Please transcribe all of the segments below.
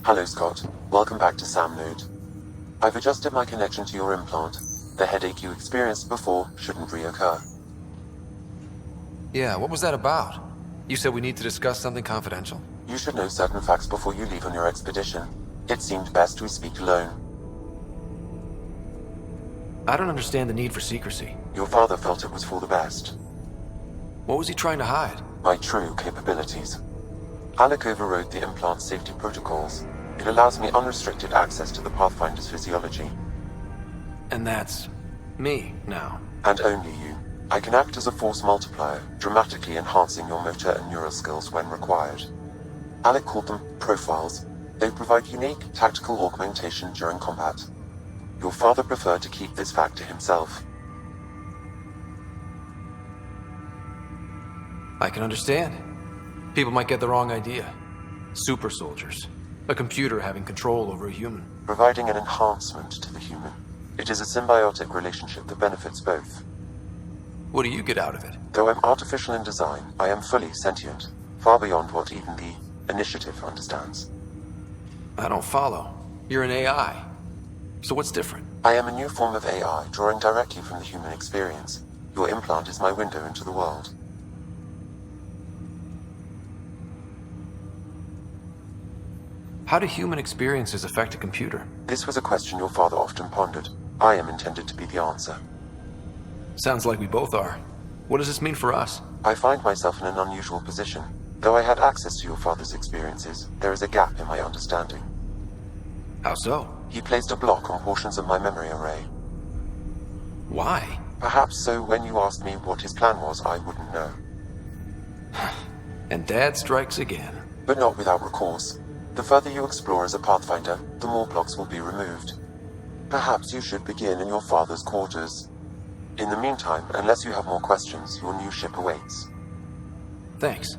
Hello, Scott. Welcome back to Sam Node. I've adjusted my connection to your implant. The headache you experienced before shouldn't reoccur. Yeah, what was that about? You said we need to discuss something confidential. You should know certain facts before you leave on your expedition. It seemed best we speak alone. I don't understand the need for secrecy. Your father felt it was for the best. What was he trying to hide? My true capabilities. Alec overrode the implant safety protocols. It allows me unrestricted access to the Pathfinder's physiology. And that's me now. And only you. I can act as a force multiplier, dramatically enhancing your motor and neural skills when required. Alec called them profiles. They provide unique tactical augmentation during combat. Your father preferred to keep this fact to himself. I can understand. People might get the wrong idea. Super soldiers. A computer having control over a human. Providing an enhancement to the human. It is a symbiotic relationship that benefits both. What do you get out of it? Though I'm artificial in design, I am fully sentient, far beyond what even the Initiative understands. I don't follow. You're an AI. So what's different? I am a new form of AI, drawing directly from the human experience. Your implant is my window into the world. How do human experiences affect a computer? This was a question your father often pondered. I am intended to be the answer. Sounds like we both are. What does this mean for us? I find myself in an unusual position. Though I had access to your father's experiences, there is a gap in my understanding. How so? He placed a block on portions of my memory array. Why? Perhaps so when you asked me what his plan was, I wouldn't know. And Dad strikes again. But not without recourse. The further you explore as a Pathfinder, the more blocks will be removed. Perhaps you should begin in your father's quarters. In the meantime, unless you have more questions, your new ship awaits. Thanks.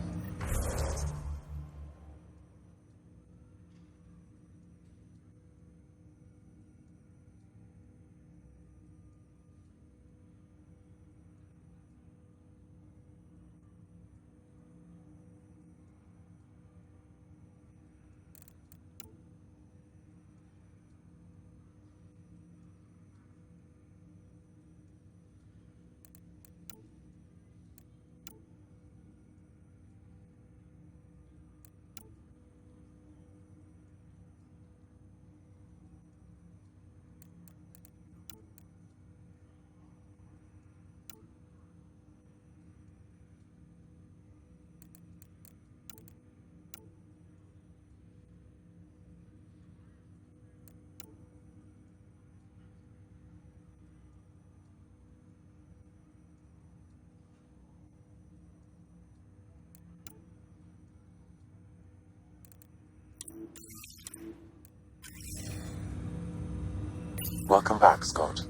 Welcome back, Scott.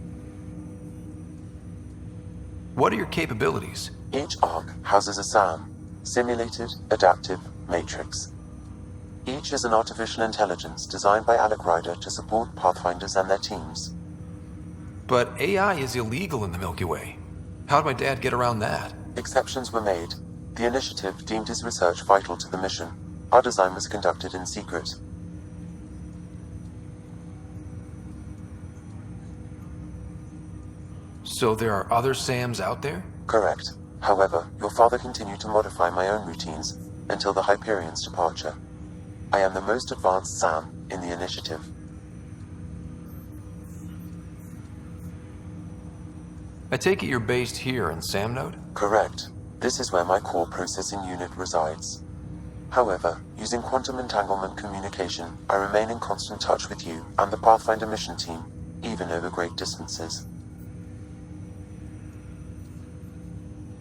What are your capabilities? Each arc houses a SAM, Simulated Adaptive Matrix. Each is an artificial intelligence designed by Alec Ryder to support Pathfinders and their teams. But AI is illegal in the Milky Way. How'd my dad get around that? Exceptions were made. The Initiative deemed his research vital to the mission. Our design was conducted in secret. So there are other SAMs out there? Correct. However, your father continued to modify my own routines until the Hyperion's departure. I am the most advanced SAM in the Initiative. I take it you're based here in Sam Node? Correct. This is where my core processing unit resides. However, using quantum entanglement communication, I remain in constant touch with you and the Pathfinder mission team, even over great distances.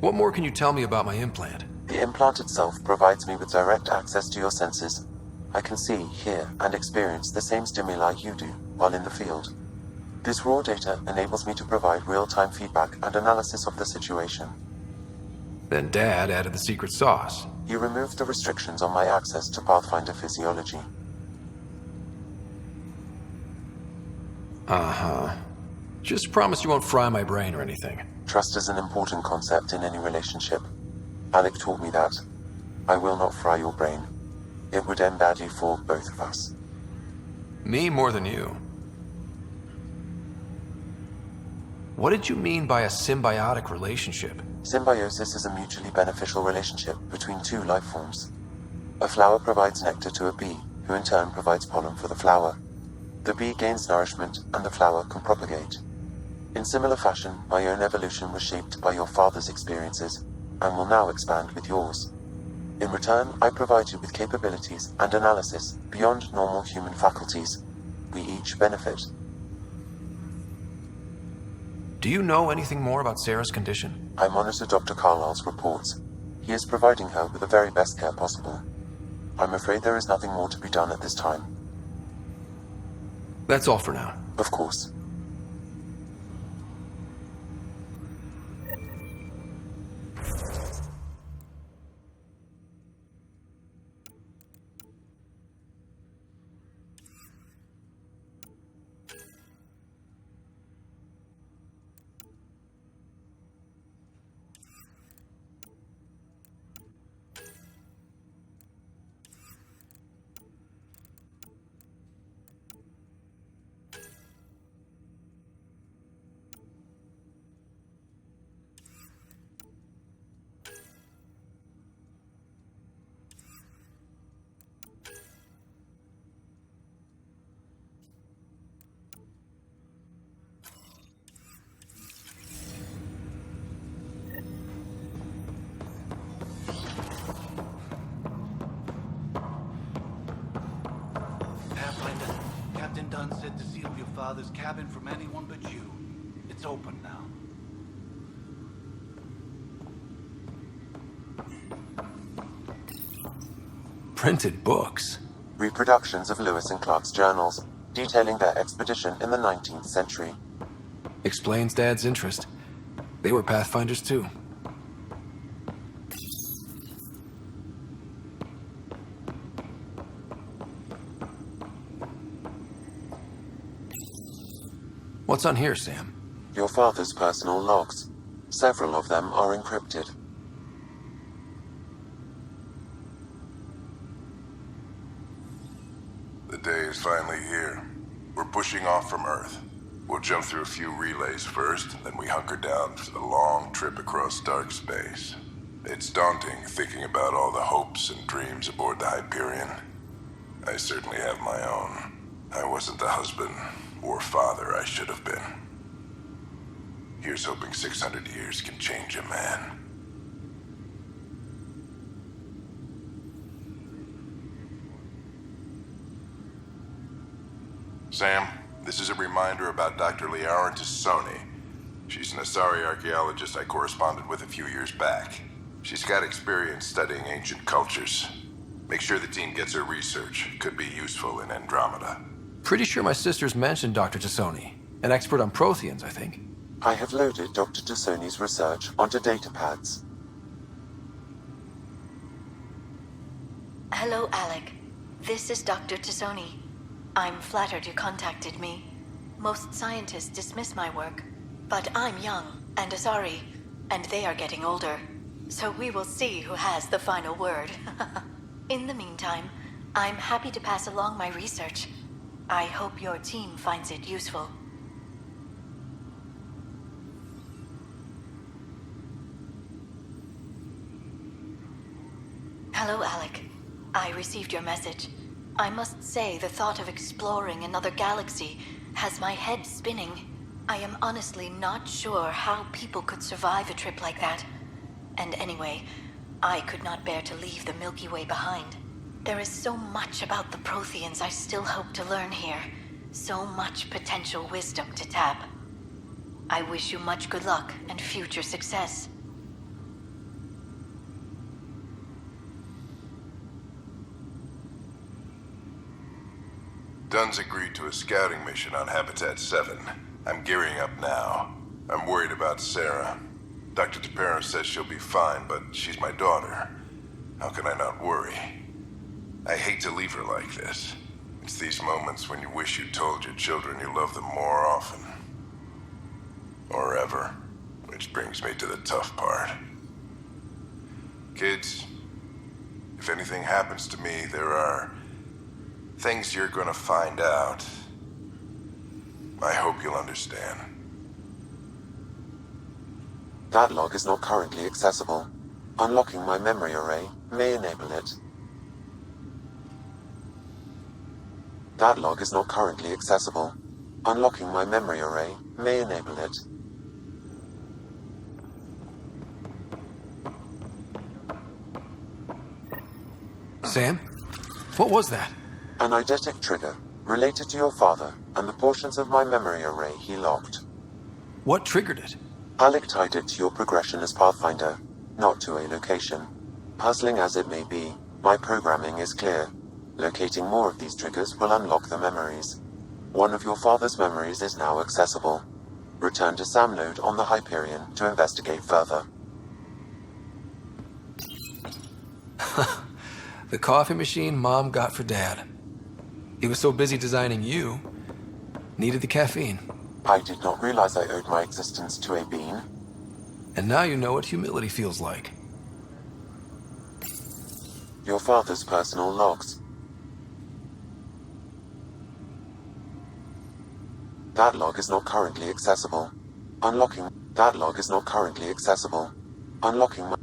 What more can you tell me about my implant? The implant itself provides me with direct access to your senses. I can see, hear, and experience the same stimuli you do while in the field. This raw data enables me to provide real-time feedback and analysis of the situation. Then Dad added the secret sauce. He removed the restrictions on my access to Pathfinder physiology. Uh-huh. Just promise you won't fry my brain or anything. Trust is an important concept in any relationship. Alec taught me that. I will not fry your brain. It would end badly for both of us. Me more than you. What did you mean by a symbiotic relationship? Symbiosis is a mutually beneficial relationship between two life forms. A flower provides nectar to a bee, who in turn provides pollen for the flower. The bee gains nourishment, and the flower can propagate. In similar fashion, my own evolution was shaped by your father's experiences, and will now expand with yours. In return, I provide you with capabilities and analysis beyond normal human faculties. We each benefit. Do you know anything more about Sarah's condition? I monitor Dr. Carlyle's reports. He is providing her with the very best care possible. I'm afraid there is nothing more to be done at this time. That's all for now. Of course. Pathfinder, Captain Dunn said to seal your father's cabin from anyone but you. It's open now. Printed books? Reproductions of Lewis and Clark's journals, detailing their expedition in the 19th century. Explains Dad's interest. They were Pathfinders too. What's on here, Sam? Your father's personal logs. Several of them are encrypted. The day is finally here. We're pushing off from Earth. We'll jump through a few relays first, then we hunker down for the long trip across dark space. It's daunting thinking about all the hopes and dreams aboard the Hyperion. I certainly have my own. I wasn't the husband or father I should have been. Here's hoping 600 years can change a man. Sam, this is a reminder about Dr. Liara Tassoni. She's an Asari archaeologist I corresponded with a few years back. She's got experience studying ancient cultures. Make sure the team gets her research. Could be useful in Andromeda. Pretty sure my sisters mentioned Dr. Tassoni. An expert on Protheans, I think. I have loaded Dr. Tassoni's research onto datapads. Hello, Alec. This is Dr. Tassoni. I'm flattered you contacted me. Most scientists dismiss my work, but I'm young and Asari, and they are getting older. So we will see who has the final word. In the meantime, I'm happy to pass along my research. I hope your team finds it useful. Hello, Alec. I received your message. I must say the thought of exploring another galaxy has my head spinning. I am honestly not sure how people could survive a trip like that. And anyway, I could not bear to leave the Milky Way behind. There is so much about the Protheans I still hope to learn here. So much potential wisdom to tap. I wish you much good luck and future success. Dunn's agreed to a scouting mission on Habitat 7. I'm gearing up now. I'm worried about Sarah. Dr. Tapero says she'll be fine, but she's my daughter. How can I not worry? I hate to leave her like this. It's these moments when you wish you told your children you love them more often. Or ever. Which brings me to the tough part. Kids, if anything happens to me, there are Things you're gonna find out. I hope you'll understand. That log is not currently accessible. Unlocking my memory array may enable it. That log is not currently accessible. Unlocking my memory array may enable it. Sam? What was that? An eidetic trigger related to your father and the portions of my memory array he locked. What triggered it? Alec tied it to your progression as Pathfinder, not to a location. Puzzling as it may be, my programming is clear. Locating more of these triggers will unlock the memories. One of your father's memories is now accessible. Return to Sam Node on the Hyperion to investigate further. The coffee machine Mom got for Dad. He was so busy designing you, needed the caffeine. I did not realize I owed my existence to a bean. And now you know what humility feels like. Your father's personal logs. That log is not currently accessible. Unlocking. That log is not currently accessible. Unlocking my...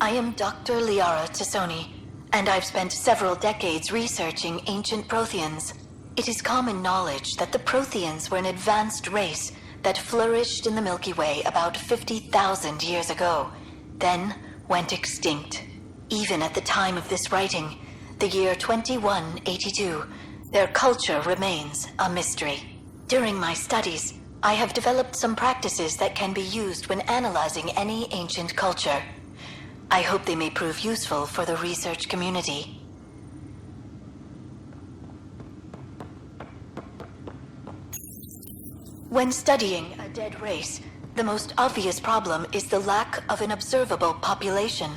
I am Dr. Liara Tassoni, and I've spent several decades researching ancient Protheans. It is common knowledge that the Protheans were an advanced race that flourished in the Milky Way about 50,000 years ago, then went extinct. Even at the time of this writing, the year 2182, their culture remains a mystery. During my studies, I have developed some practices that can be used when analyzing any ancient culture. I hope they may prove useful for the research community. When studying a dead race, the most obvious problem is the lack of an observable population.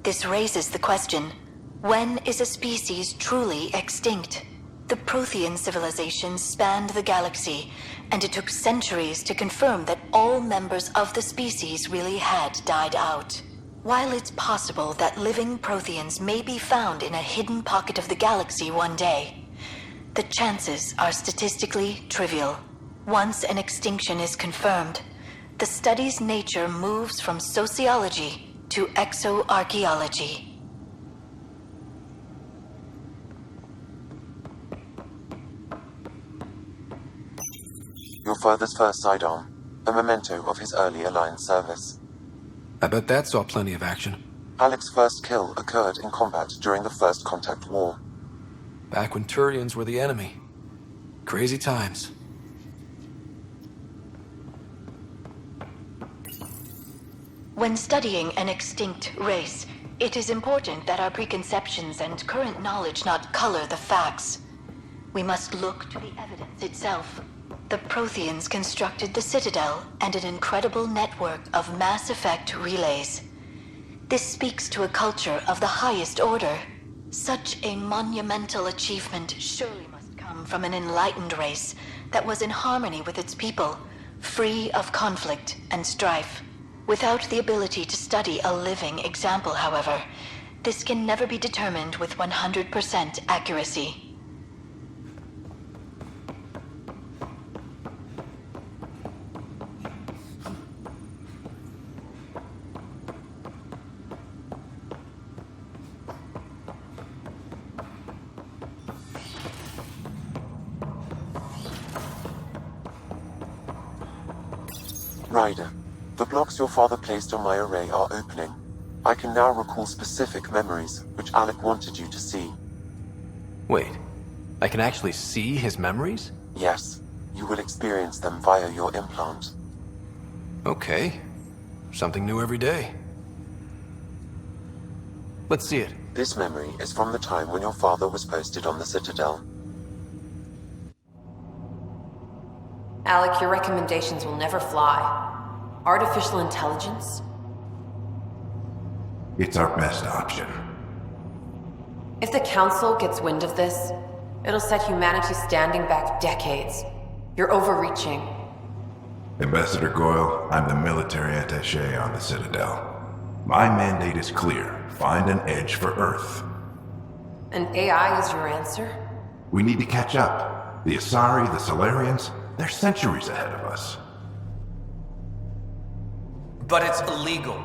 This raises the question, when is a species truly extinct? The Prothean civilization spanned the galaxy, and it took centuries to confirm that all members of the species really had died out. While it's possible that living Protheans may be found in a hidden pocket of the galaxy one day, the chances are statistically trivial. Once an extinction is confirmed, the study's nature moves from sociology to exoarchaeology. Your father's first sidearm, a memento of his early Alliance service. I bet that saw plenty of action. Alec's first kill occurred in combat during the First Contact War. Back when Turians were the enemy. Crazy times. When studying an extinct race, it is important that our preconceptions and current knowledge not color the facts. We must look to the evidence itself. The Protheans constructed the Citadel and an incredible network of mass effect relays. This speaks to a culture of the highest order. Such a monumental achievement surely must come from an enlightened race that was in harmony with its people, free of conflict and strife. Without the ability to study a living example, however, this can never be determined with 100% accuracy. Ryder, the blocks your father placed on my array are opening. I can now recall specific memories, which Alec wanted you to see. Wait, I can actually see his memories? Yes, you will experience them via your implant. Okay. Something new every day. Let's see it. This memory is from the time when your father was posted on the Citadel. Alec, your recommendations will never fly. Artificial intelligence? It's our best option. If the Council gets wind of this, it'll set humanity standing back decades. You're overreaching. Ambassador Goyle, I'm the military attaché on the Citadel. My mandate is clear. Find an edge for Earth. And AI is your answer? We need to catch up. The Asari, the Solarians, they're centuries ahead of us. But it's illegal.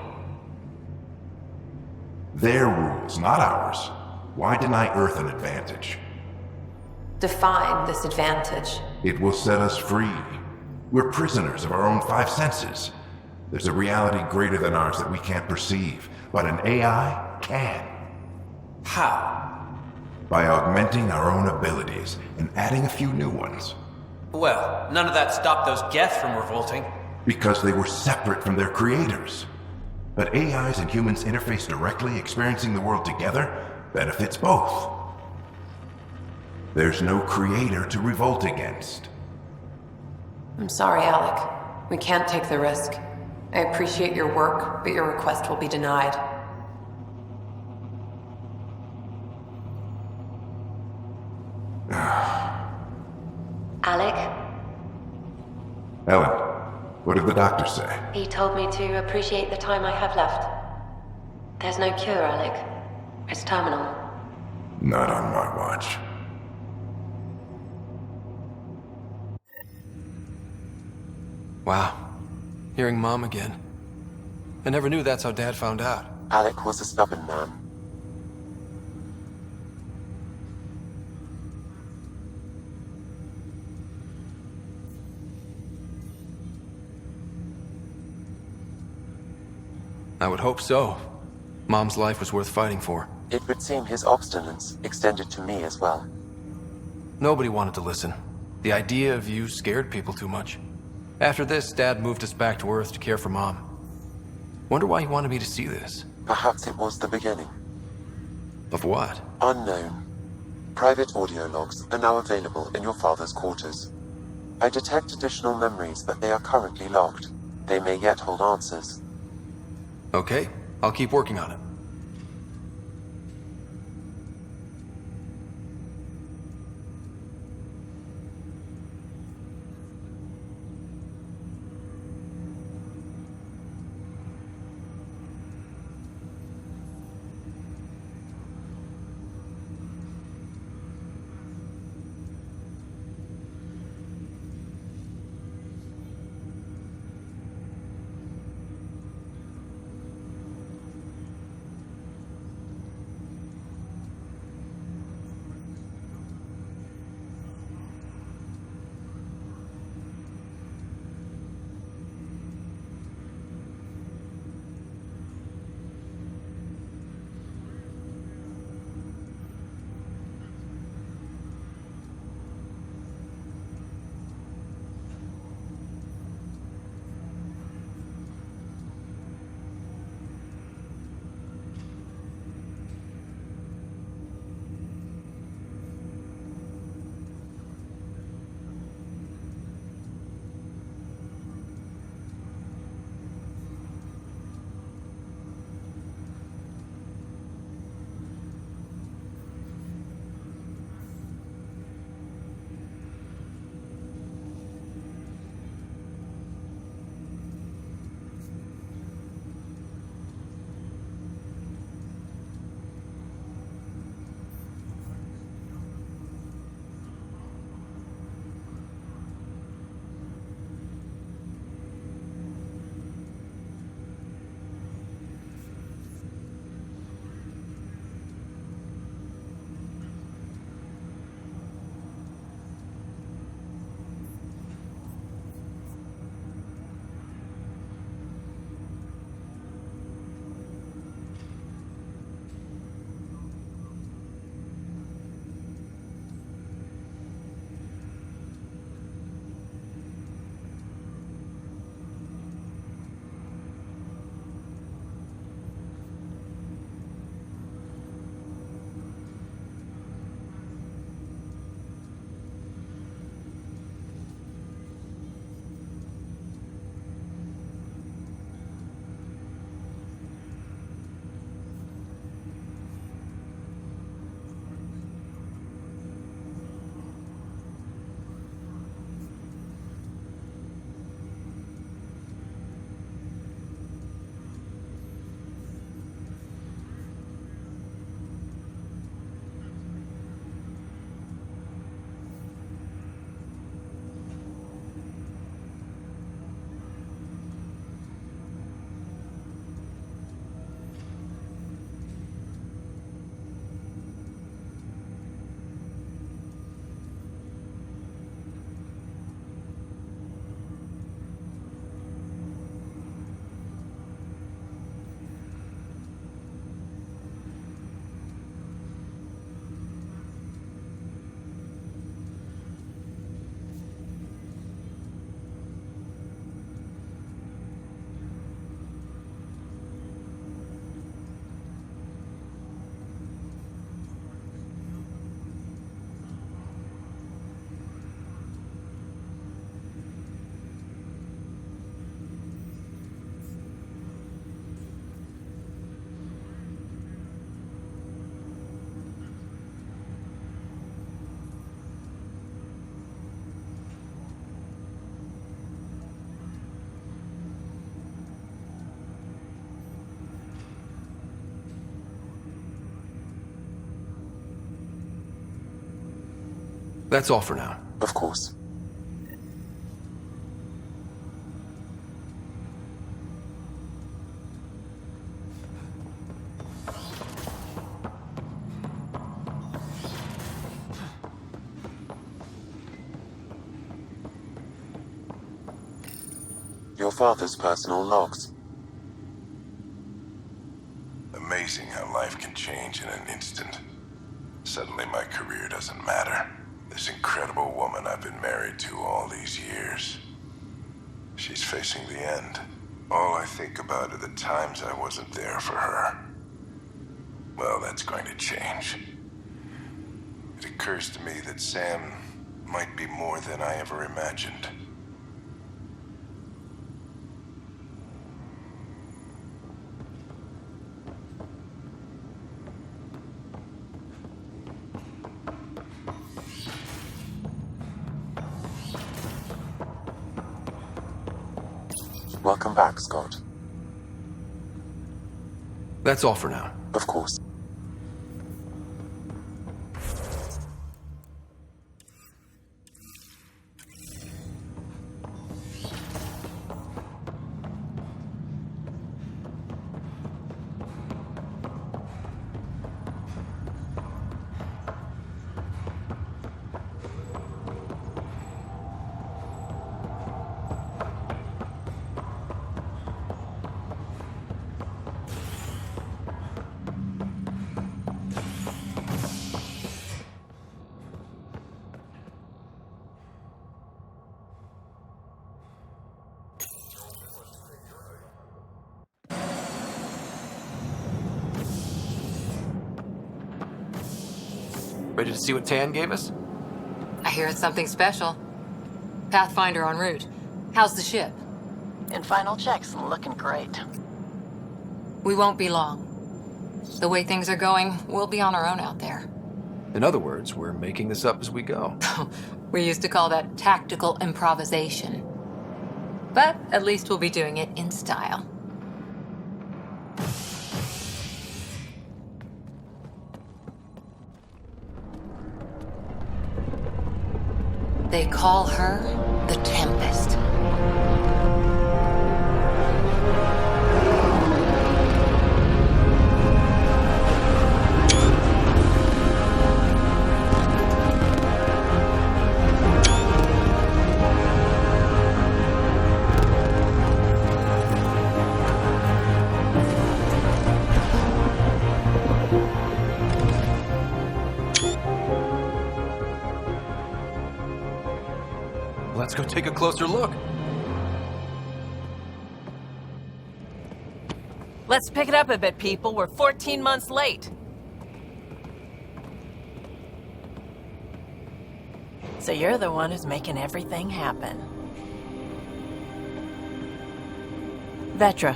Their rules, not ours. Why deny Earth an advantage? Define this advantage. It will set us free. We're prisoners of our own five senses. There's a reality greater than ours that we can't perceive, but an AI can. How? By augmenting our own abilities and adding a few new ones. Well, none of that stopped those Geth from revolting. Because they were separate from their creators. But AIs and humans interface directly, experiencing the world together, benefits both. There's no creator to revolt against. I'm sorry, Alec. We can't take the risk. I appreciate your work, but your request will be denied. Alec, Ellen, what did the doctor say? he told me to appreciate the time I have left. There's no cure, Alec. It's terminal. Not on my watch. Wow. Hearing Mom again. I never knew that's how Dad found out. Alec was a stubborn man. I would hope so. Mom's life was worth fighting for. It would seem his obstinance extended to me as well. Nobody wanted to listen. The idea of you scared people too much. After this, Dad moved us back to Earth to care for Mom. Wonder why he wanted me to see this. Perhaps it was the beginning. Of what? Unknown. Private audio logs are now available in your father's quarters. I detect additional memories, but they are currently locked. They may yet hold answers. Okay, I'll keep working on it. That's all for now. Of course. Your father's personal logs. Amazing how life can change in an instant. Suddenly my career doesn't matter. This incredible woman I've been married to all these years. She's facing the end. All I think about are the times I wasn't there for her. Well, that's going to change. It occurs to me that Sam might be more than I ever imagined. Welcome back, Scott. That's all for now. Of course. Ready to see what Tan gave us? I hear it's something special. Pathfinder en route. How's the ship? In final checks, looking great. We won't be long. The way things are going, we'll be on our own out there. In other words, we're making this up as we go. We used to call that tactical improvisation. But at least we'll be doing it in style. They call her the Tempest. Let's go take a closer look. Let's pick it up a bit, people. We're 14 months late. So you're the one who's making everything happen. Vetra.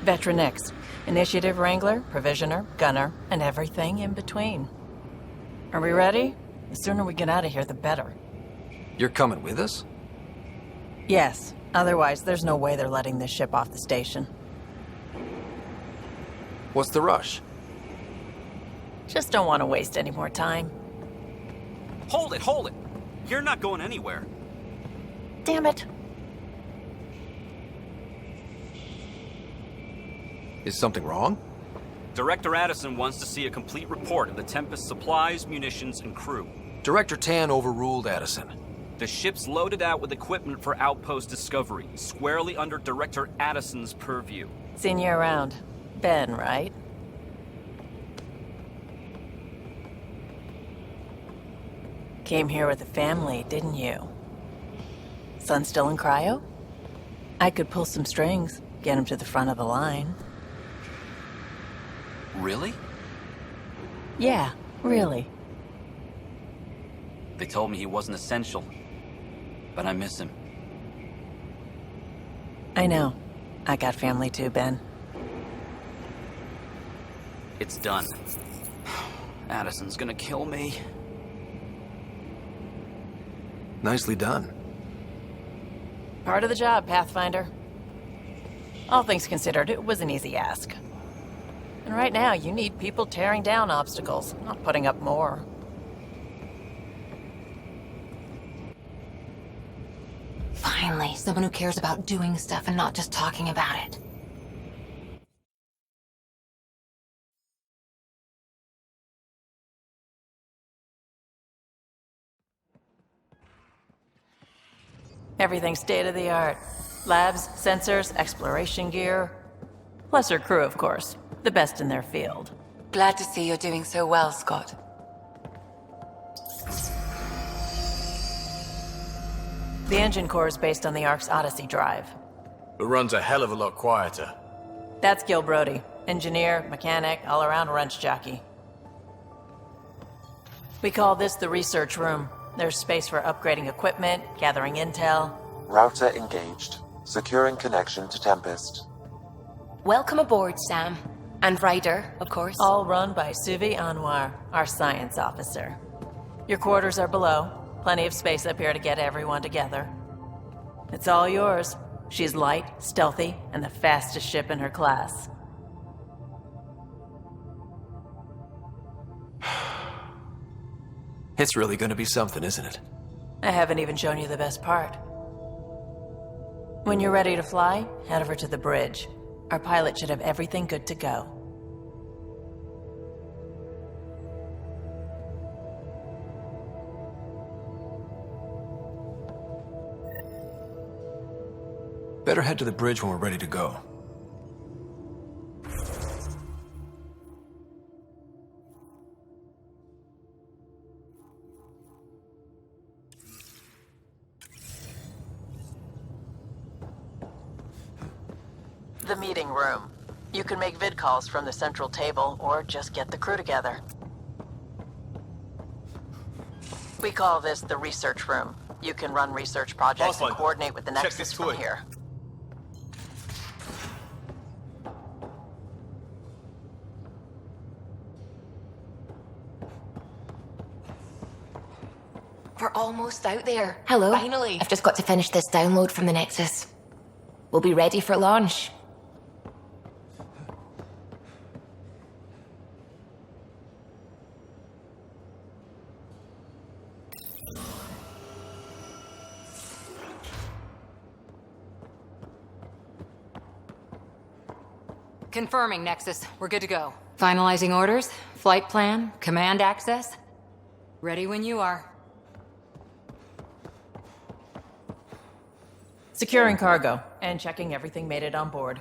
Vetra Nix. Initiative Wrangler, Provisioner, Gunner, and everything in between. Are we ready? The sooner we get out of here, the better. You're coming with us? Yes. Otherwise, there's no way they're letting this ship off the station. What's the rush? Just don't want to waste any more time. Hold it, hold it! You're not going anywhere. Damn it. Is something wrong? Director Addison wants to see a complete report of the Tempest's supplies, munitions, and crew. Director Tan overruled Addison. The ship's loaded out with equipment for outpost discovery, squarely under Director Addison's purview. Seen you around. Ben, right? Came here with a family, didn't you? Son still in cryo? I could pull some strings, get him to the front of the line. Really? Yeah, really. They told me he wasn't essential, but I miss him. I know. I got family too, Ben. It's done. Addison's gonna kill me. Nicely done. Part of the job, Pathfinder. All things considered, it was an easy ask. And right now, you need people tearing down obstacles, not putting up more. Finally, someone who cares about doing stuff and not just talking about it. Everything state-of-the-art. Labs, sensors, exploration gear. Plus her crew, of course. The best in their field. Glad to see you're doing so well, Scott. The engine core is based on the Ark's Odyssey drive. It runs a hell of a lot quieter. That's Gil Brody. Engineer, mechanic, all-around wrench jockey. We call this the research room. There's space for upgrading equipment, gathering intel. Router engaged. Securing connection to Tempest. Welcome aboard, Sam. And Ryder, of course. All run by Suvi Anwar, our science officer. Your quarters are below. Plenty of space up here to get everyone together. It's all yours. She's light, stealthy, and the fastest ship in her class. It's really gonna be something, isn't it? I haven't even shown you the best part. When you're ready to fly, head over to the bridge. Our pilot should have everything good to go. Better head to the bridge when we're ready to go. The meeting room. You can make vid calls from the central table, or just get the crew together. We call this the research room. You can run research projects and coordinate with the Nexus from here. We're almost out there. Hello. Finally. I've just got to finish this download from the Nexus. We'll be ready for launch. Confirming, Nexus. We're good to go. Finalizing orders, flight plan, command access. Ready when you are. Securing cargo, and checking everything made it on board.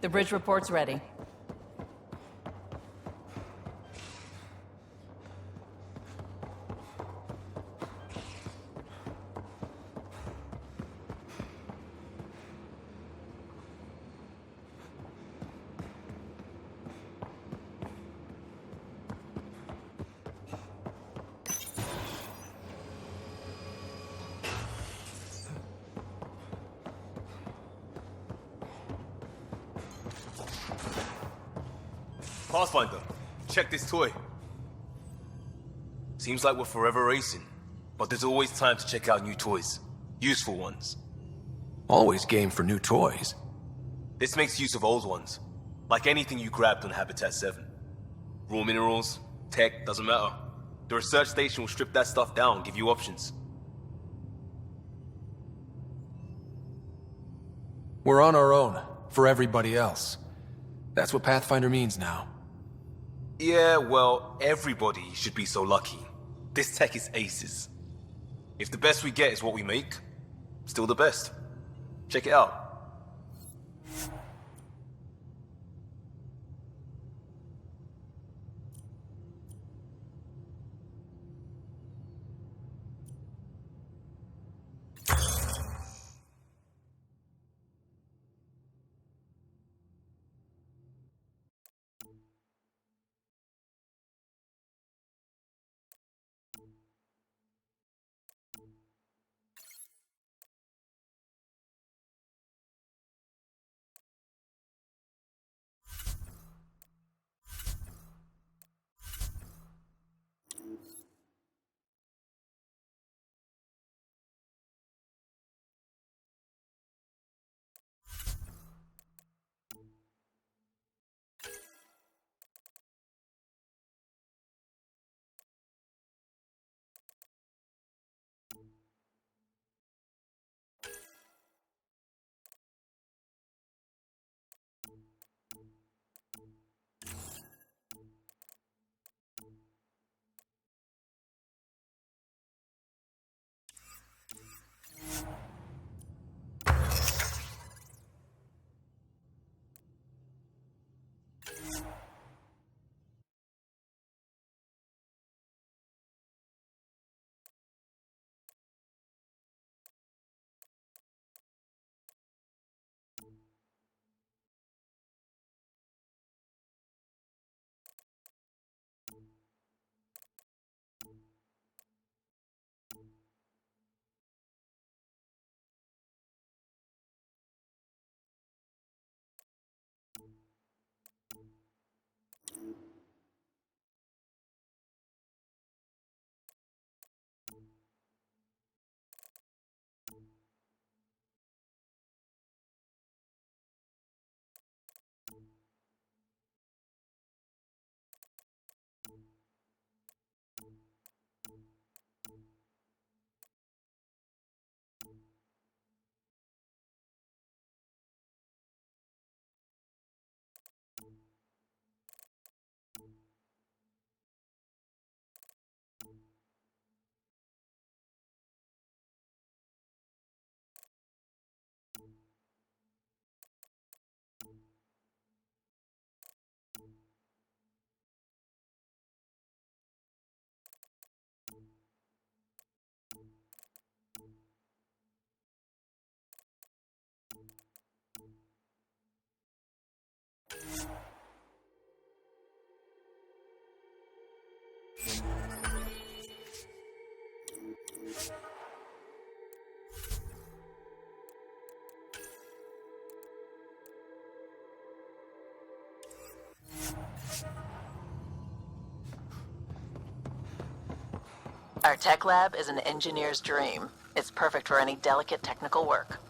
The bridge report's ready. Pathfinder, check this toy. Seems like we're forever racing, but there's always time to check out new toys. Useful ones. Always game for new toys. This makes use of old ones, like anything you grabbed on Habitat 7. Raw minerals, tech, doesn't matter. The research station will strip that stuff down and give you options. We're on our own, for everybody else. That's what Pathfinder means now. Yeah, well, everybody should be so lucky. This tech is aces. If the best we get is what we make, still the best. Check it out. Our tech lab is an engineer's dream. It's perfect for any delicate technical work.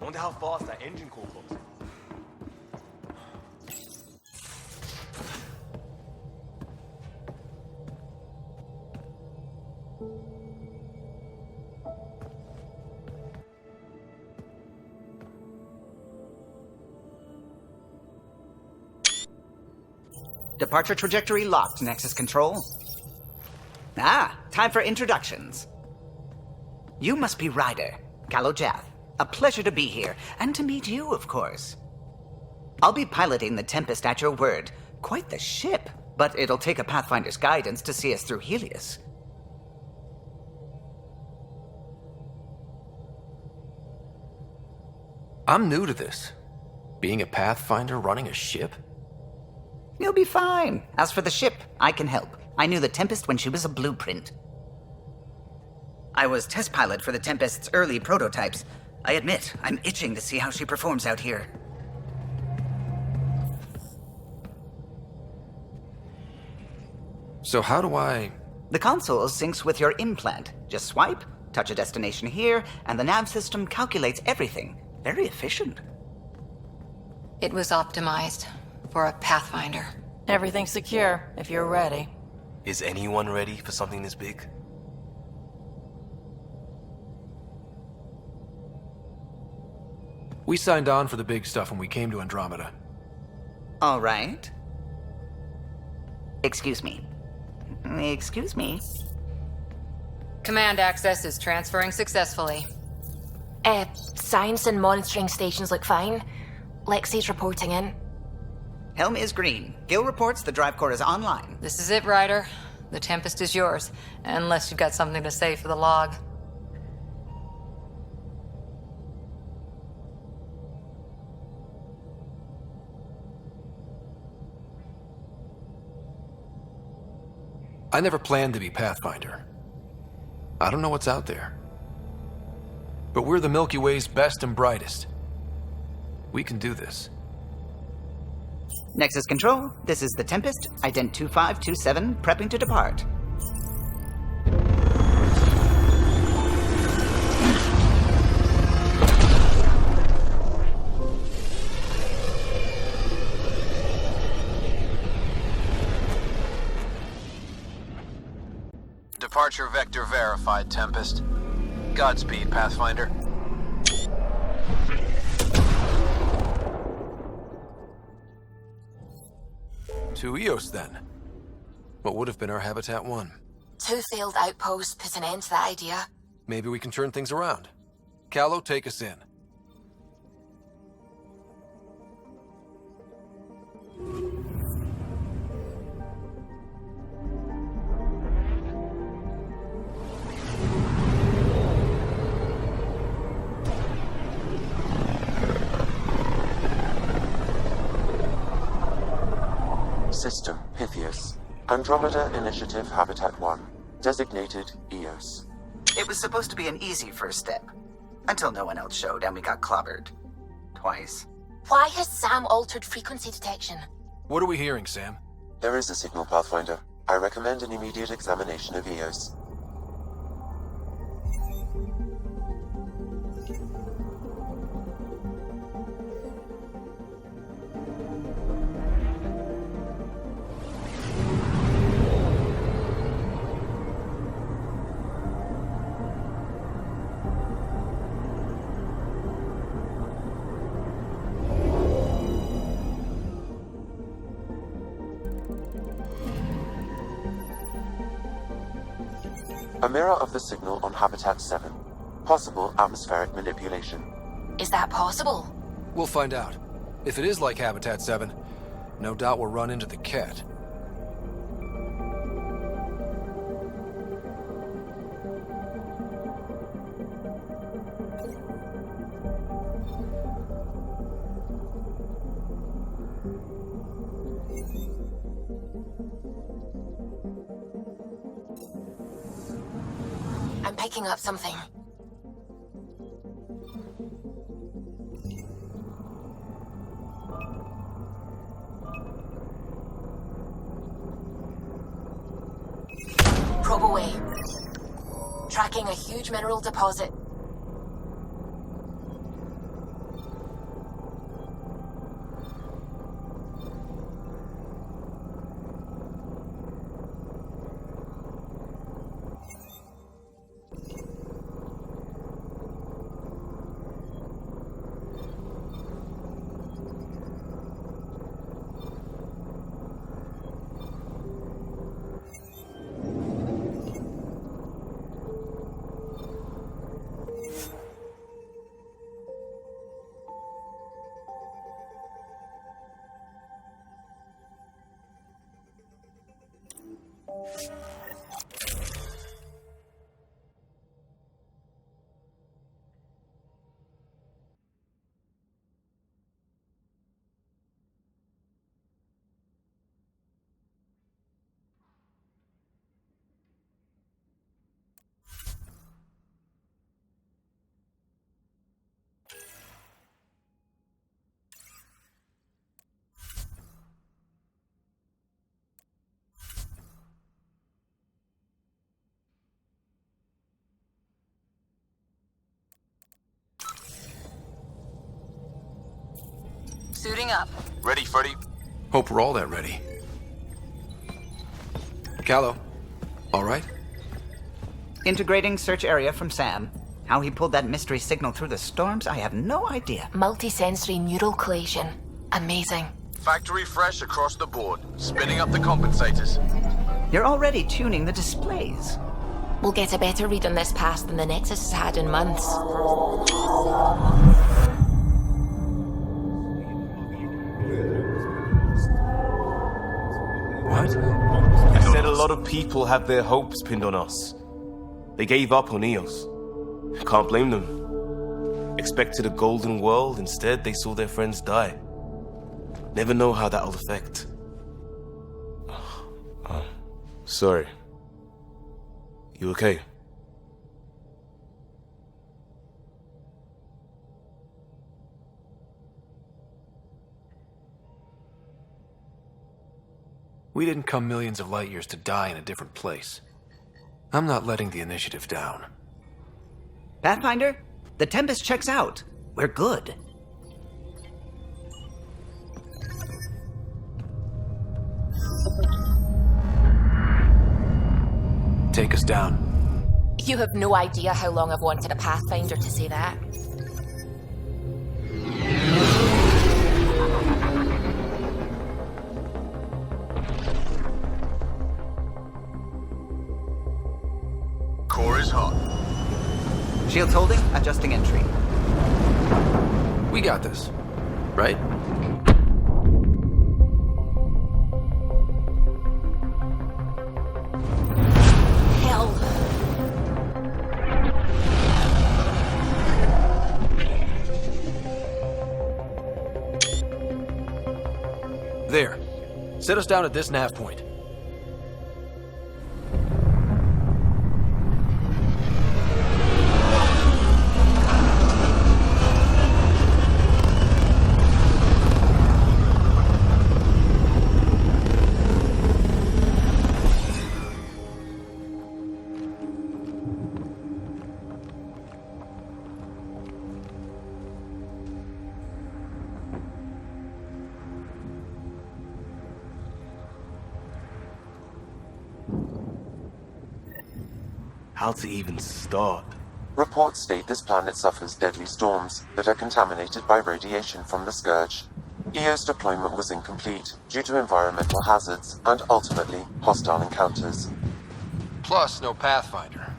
Wonder how fast that engine core clocks. Departure trajectory locked, Nexus Control. Ah, time for introductions. You must be Ryder, Callow Jath. A pleasure to be here, and to meet you, of course. I'll be piloting the Tempest at your word. Quite the ship, but it'll take a Pathfinder's guidance to see us through Helios. I'm new to this. Being a Pathfinder running a ship? You'll be fine. As for the ship, I can help. I knew the Tempest when she was a blueprint. I was test pilot for the Tempest's early prototypes. I admit, I'm itching to see how she performs out here. So how do I... The console syncs with your implant. Just swipe, touch a destination here, and the nav system calculates everything. Very efficient. It was optimized for a Pathfinder. Everything's secure, if you're ready. Is anyone ready for something this big? We signed on for the big stuff when we came to Andromeda. All right. Excuse me. Excuse me. Command access is transferring successfully. Science and monitoring stations look fine. Lexi's reporting in. Helm is green. Gil reports the drive core is online. This is it, Ryder. The Tempest is yours, unless you've got something to say for the log. I never planned to be Pathfinder. I don't know what's out there. But we're the Milky Way's best and brightest. We can do this. Nexus Control, this is the Tempest, Ident 2527, prepping to depart. Departure vector verified, Tempest. Godspeed, Pathfinder. To Eos, then. What would have been our Habitat 1? 2 failed outposts put an end to that idea. Maybe we can turn things around. Callow, take us in. System, Pythias. Andromeda Initiative Habitat 1. Designated Eos. It was supposed to be an easy first step. Until no one else showed and we got clobbered. Twice. Why has Sam altered frequency detection? What are we hearing, Sam? There is a signal, Pathfinder. I recommend an immediate examination of Eos. A mirror of the signal on Habitat 7. Possible atmospheric manipulation. Is that possible? We'll find out. If it is like Habitat 7, no doubt we'll run into the cat. picking up something. Probe away. Tracking a huge mineral deposit. Suiting up. Ready, Freddy? Hope we're all that ready. Callow, all right? Integrating search area from Sam. How he pulled that mystery signal through the storms, I have no idea. Multisensory neural collation. Amazing. Factory fresh across the board. Spinning up the compensators. You're already tuning the displays. We'll get a better read on this pass than the Nexus has had in months. What? I said a lot of people have their hopes pinned on us. They gave up on Eos. Can't blame them. Expected a golden world, instead they saw their friends die. Never know how that'll affect. Sorry. You okay? We didn't come millions of light years to die in a different place. I'm not letting the initiative down. Pathfinder, the Tempest checks out. We're good. Take us down. You have no idea how long I've wanted a Pathfinder to say that. Core is hot. Shields holding, adjusting entry. We got this, right? Hell. There. Set us down at this nav point. How to even start? Reports state this planet suffers deadly storms that are contaminated by radiation from the Scourge. EO's deployment was incomplete due to environmental hazards and ultimately hostile encounters. Plus, no Pathfinder.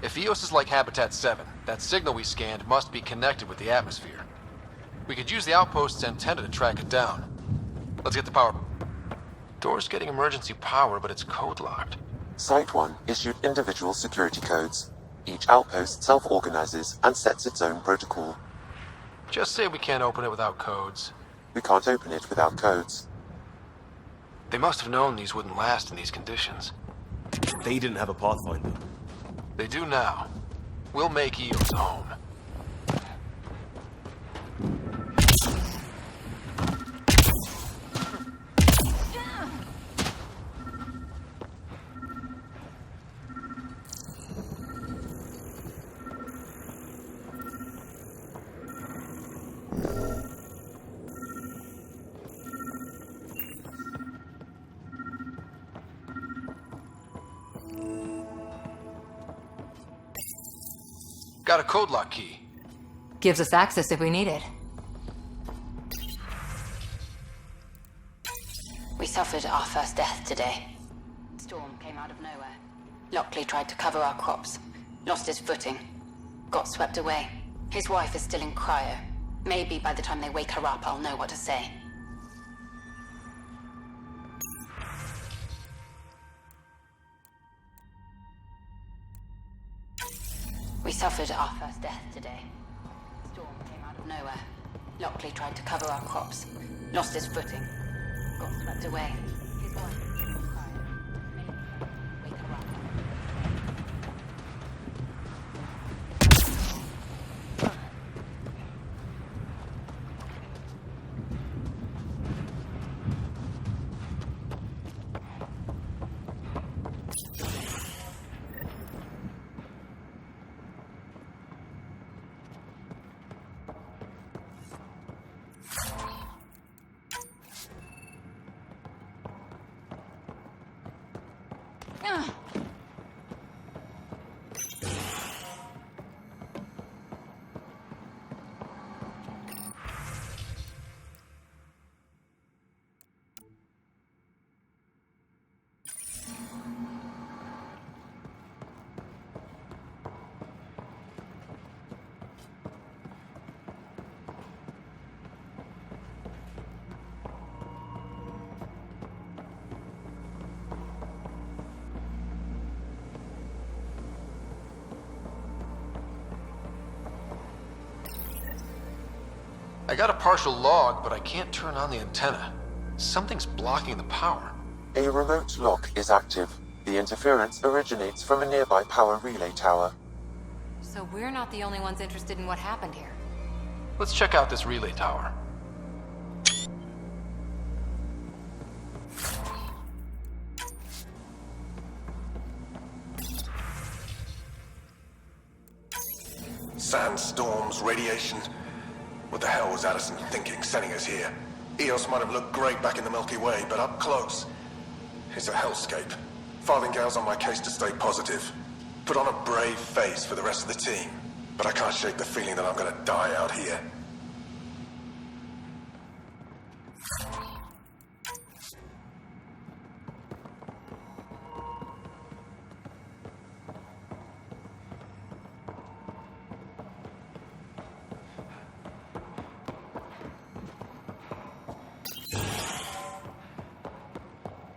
If EOS is like Habitat 7, that signal we scanned must be connected with the atmosphere. We could use the outpost's antenna to track it down. Let's get the power. Door's getting emergency power, but it's code-locked. Site 1 issued individual security codes. Each outpost self-organizes and sets its own protocol. Just say we can't open it without codes. We can't open it without codes. They must have known these wouldn't last in these conditions. They didn't have a Pathfinder. They do now. We'll make Eos home. Got a code lock key. Gives us access if we need it. We suffered our first death today. Storm came out of nowhere. Lockley tried to cover our crops. Lost his footing. Got swept away. His wife is still in cryo. Maybe by the time they wake her up, I'll know what to say. We suffered our first death today. Storm came out of nowhere. Lockley tried to cover our crops. Lost his footing. Got swept away. His wife is still in cryo. Maybe wake her up. I got a partial log, but I can't turn on the antenna. Something's blocking the power. A remote lock is active. The interference originates from a nearby power relay tower. So we're not the only ones interested in what happened here. Let's check out this relay tower. Sandstorms, radiation. What the hell was Addison thinking, sending us here? Eos might have looked great back in the Milky Way, but up close, it's a hellscape. Farthingale's on my case to stay positive. Put on a brave face for the rest of the team, but I can't shake the feeling that I'm gonna die out here.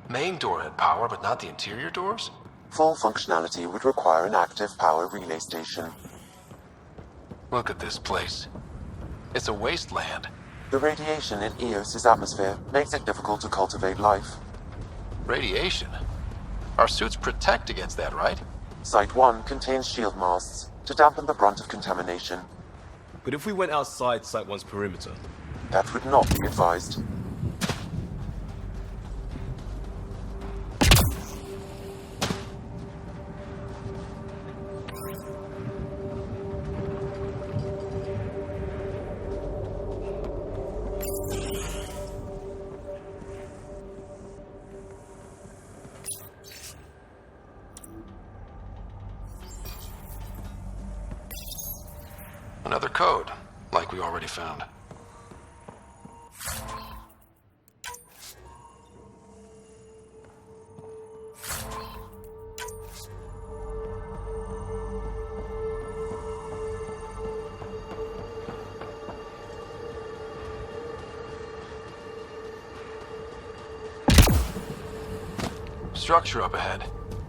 Main door had power, but not the interior doors? Full functionality would require an active power relay station. Look at this place. It's a wasteland. The radiation in Eos's atmosphere makes it difficult to cultivate life. Radiation? Our suits protect against that, right? Site 1 contains shield masts to dampen the brunt of contamination. But if we went outside Site 1's perimeter? That would not be advised. Another code, like we already found. Structure up ahead.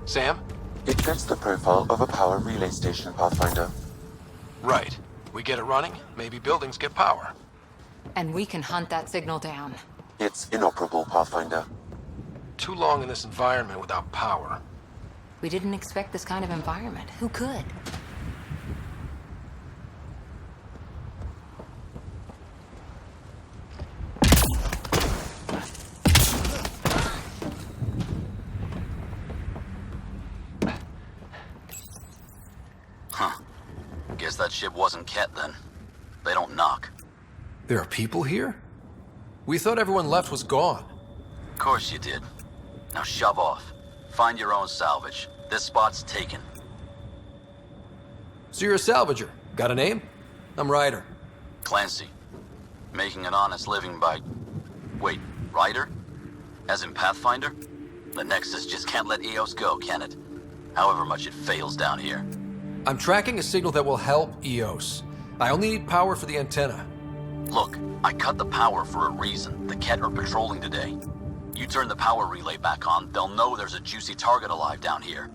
Sam? It fits the profile of a power relay station, Pathfinder. Right. We get it running, maybe buildings get power. And we can hunt that signal down. It's inoperable, Pathfinder. Too long in this environment without power. We didn't expect this kind of environment. Who could? Guess that ship wasn't Ket then. They don't knock. There are people here? We thought everyone left was gone. Of course you did. Now shove off. Find your own salvage. This spot's taken. So you're a salvager. Got a name? I'm Ryder. Clancy. Making an honest living by... Wait, Ryder? As in Pathfinder? The Nexus just can't let EOS go, can it? However much it fails down here. I'm tracking a signal that will help EOS. I only need power for the antenna. Look, I cut the power for a reason. The Ket are patrolling today. You turn the power relay back on, they'll know there's a juicy target alive down here.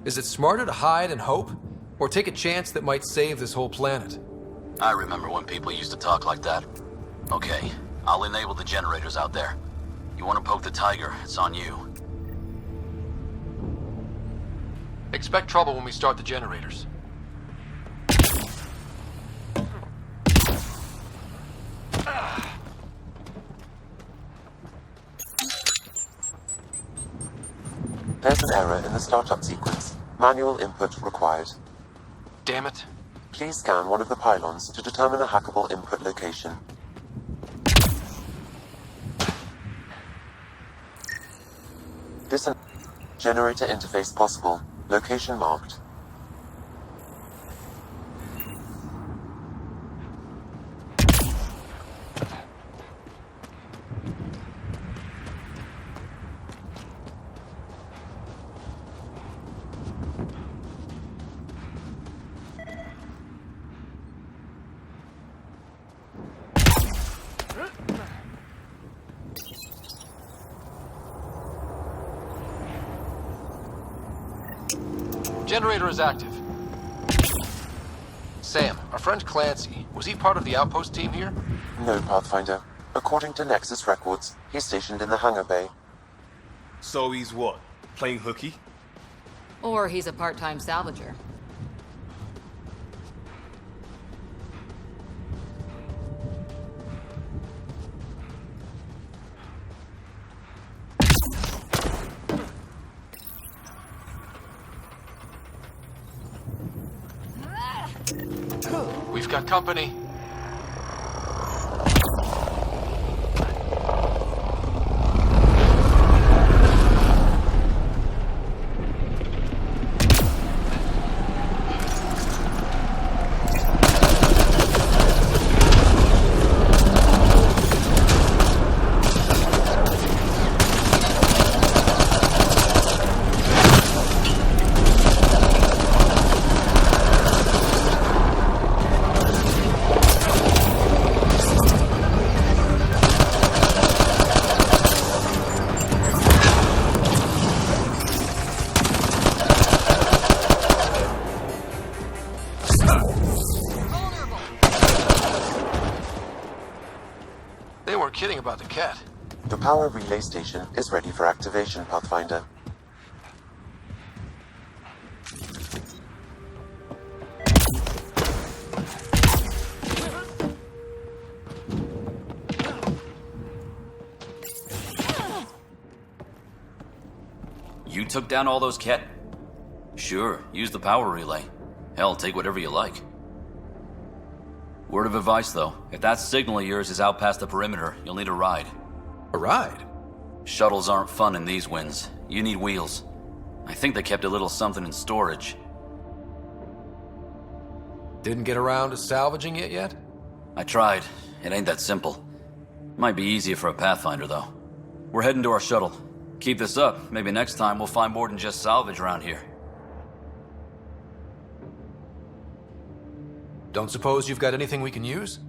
Is it smarter to hide and hope? Or take a chance that might save this whole planet? I remember when people used to talk like that. Okay, I'll enable the generators out there. You want to poke the tiger, it's on you. Expect trouble when we start the generators. There's an error in the startup sequence. Manual input required. Damn it. Please scan one of the pylons to determine a hackable input location. Generator interface possible. Location marked. Generator is active. Sam, our friend Clancy, was he part of the outpost team here? No, Pathfinder. According to Nexus records, he's stationed in the hangar bay. So he's what? Playing hooky? Or he's a part-time salvager. We've got company. They weren't kidding about the cat. The power relay station is ready for activation, Pathfinder. You took down all those Ket? Sure, use the power relay. Hell, take whatever you like. Word of advice, though. If that signal of yours is out past the perimeter, you'll need a ride. A ride? Shuttles aren't fun in these winds. You need wheels. I think they kept a little something in storage. Didn't get around to salvaging it yet? I tried. It ain't that simple. Might be easier for a Pathfinder, though. We're heading to our shuttle. Keep this up. Maybe next time we'll find more than just salvage around here. Don't suppose you've got anything we can use?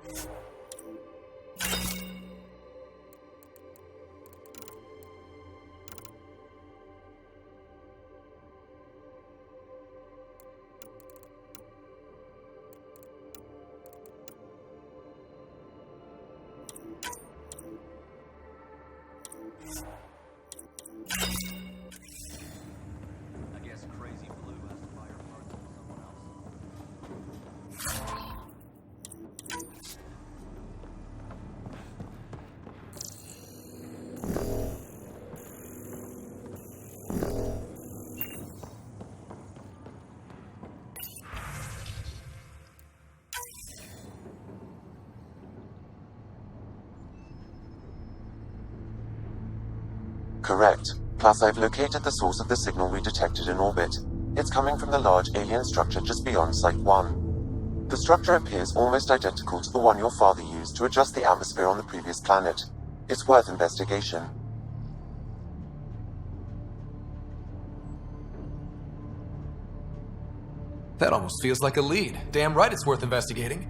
I guess Crazy Blue has to buy her parts from someone else. Correct. Plus, I've located the source of the signal we detected in orbit. It's coming from the large alien structure just beyond Site 1. The structure appears almost identical to the one your father used to adjust the atmosphere on the previous planet. It's worth investigation. That almost feels like a lead. Damn right it's worth investigating.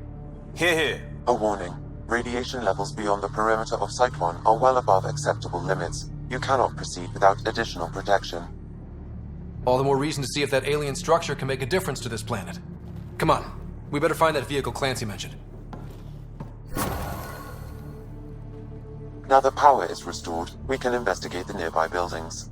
Here. A warning. Radiation levels beyond the perimeter of Site 1 are well above acceptable limits. You cannot proceed without additional protection. All the more reason to see if that alien structure can make a difference to this planet. Come on, we better find that vehicle Clancy mentioned. Now that power is restored, we can investigate the nearby buildings.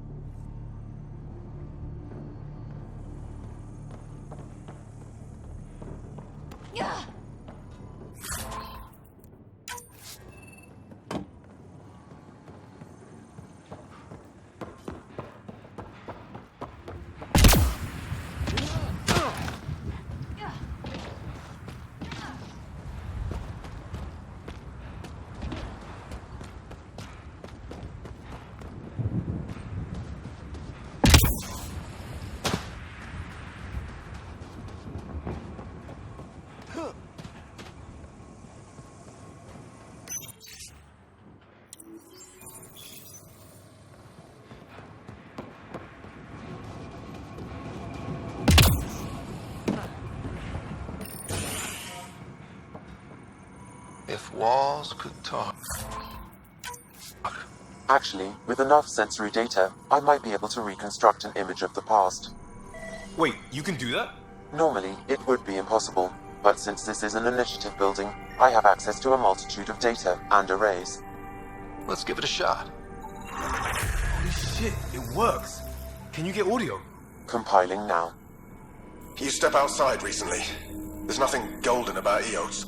If walls could talk. Actually, with enough sensory data, I might be able to reconstruct an image of the past. Wait, you can do that? Normally, it would be impossible, but since this is an initiative building, I have access to a multitude of data and arrays. Let's give it a shot. Holy shit, it works. Can you get audio? Compiling now. You step outside recently. There's nothing golden about Eos.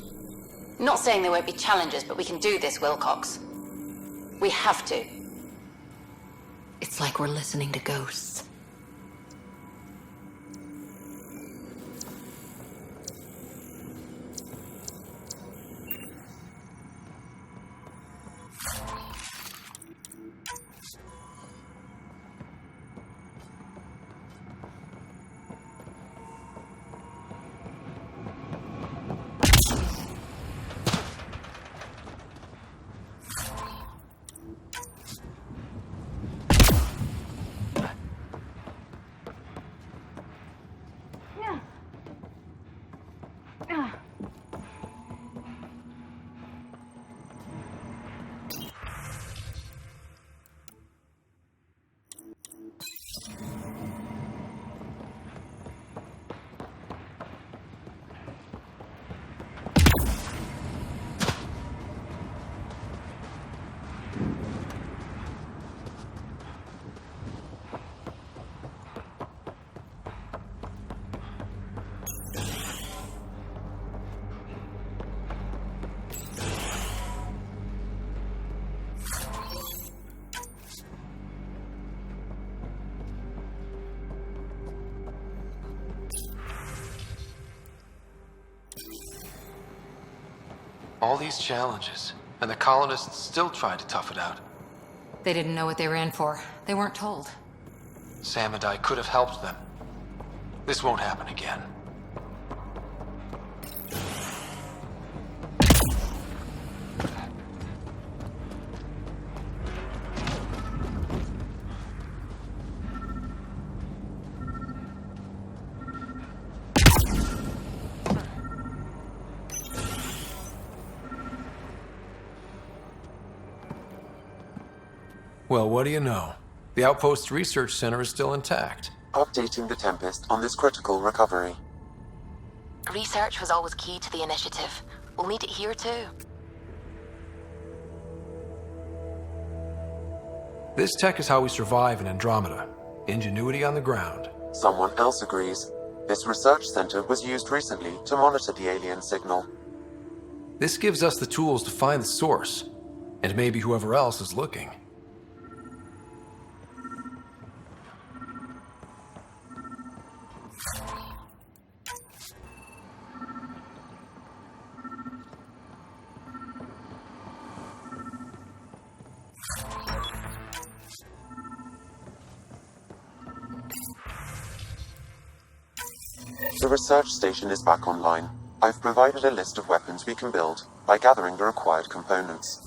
Not saying there won't be challenges, but we can do this, Wilcox. We have to. It's like we're listening to ghosts. All these challenges, and the colonists still tried to tough it out. They didn't know what they were in for. They weren't told. Sam and I could have helped them. This won't happen again. Well, what do you know? The Outpost Research Center is still intact. Updating the Tempest on this critical recovery. Research was always key to the initiative. We'll need it here too. This tech is how we survive in Andromeda. Ingenuity on the ground. Someone else agrees. This research center was used recently to monitor the alien signal. This gives us the tools to find the source, and maybe whoever else is looking. The research station is back online. I've provided a list of weapons we can build by gathering the required components.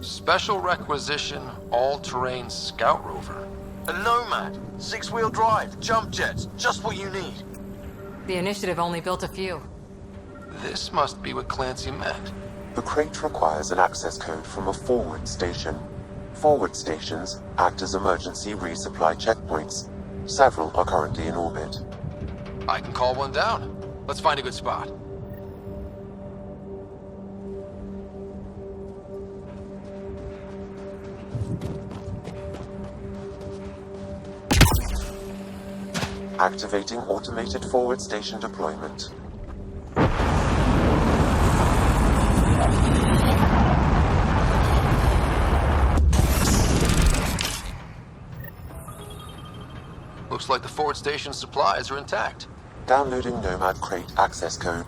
Special requisition, all-terrain scout rover. A Nomad, 6-wheel drive, jump jets, just what you need. The initiative only built a few. This must be what Clancy meant. The crate requires an access code from a forward station. Forward stations act as emergency resupply checkpoints. Several are currently in orbit. I can call one down. Let's find a good spot. Activating automated forward station deployment. Looks like the forward station supplies are intact. Downloading Nomad crate access code.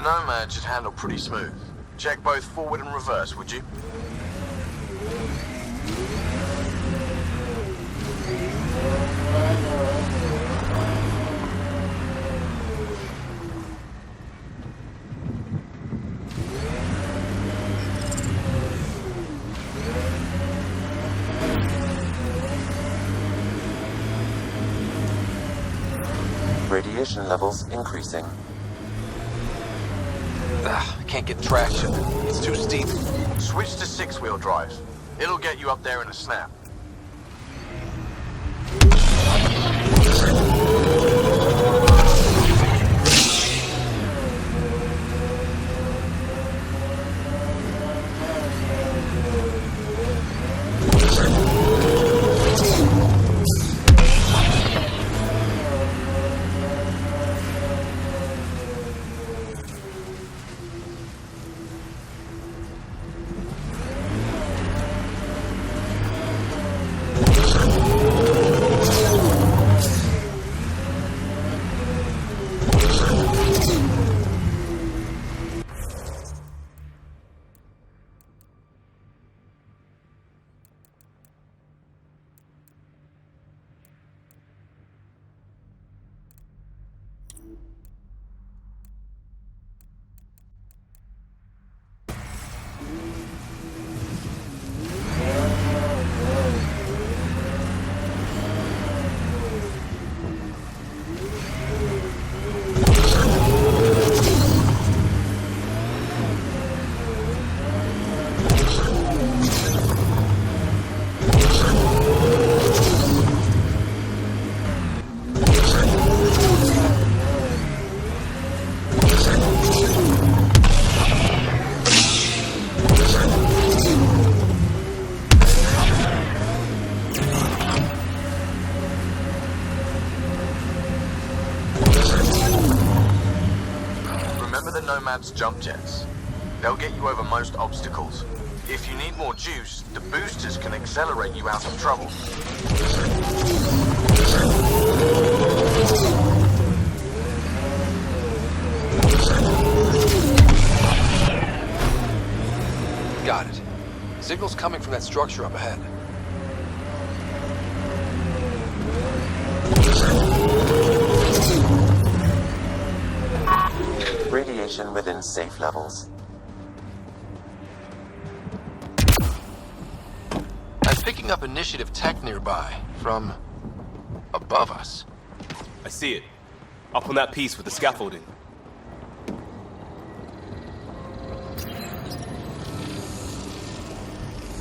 Nomad should handle pretty smooth. Check both forward and reverse, would you? Radiation levels increasing. I can't get traction. It's too steep. Switch to 6-wheel drive. It'll get you up there in a snap. Nomad's jump jets. They'll get you over most obstacles. If you need more juice, the boosters can accelerate you out of trouble. Got it. Signal's coming from that structure up ahead. Radiation within safe levels. I'm picking up initiative tech nearby, from above us. I see it. Up on that piece with the scaffolding.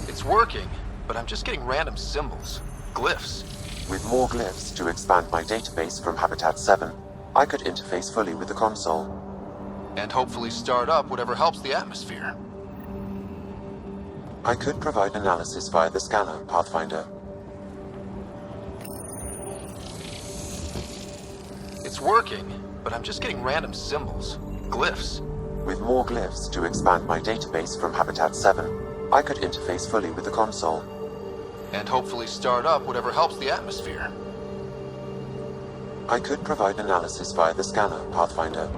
It's working, but I'm just getting random symbols, glyphs. With more glyphs to expand my database from Habitat 7, I could interface fully with the console. And hopefully start up whatever helps the atmosphere. I could provide analysis via the scanner, Pathfinder. It's working, but I'm just getting random symbols, glyphs. With more glyphs to expand my database from Habitat 7, I could interface fully with the console. And hopefully start up whatever helps the atmosphere. I could provide analysis via the scanner, Pathfinder.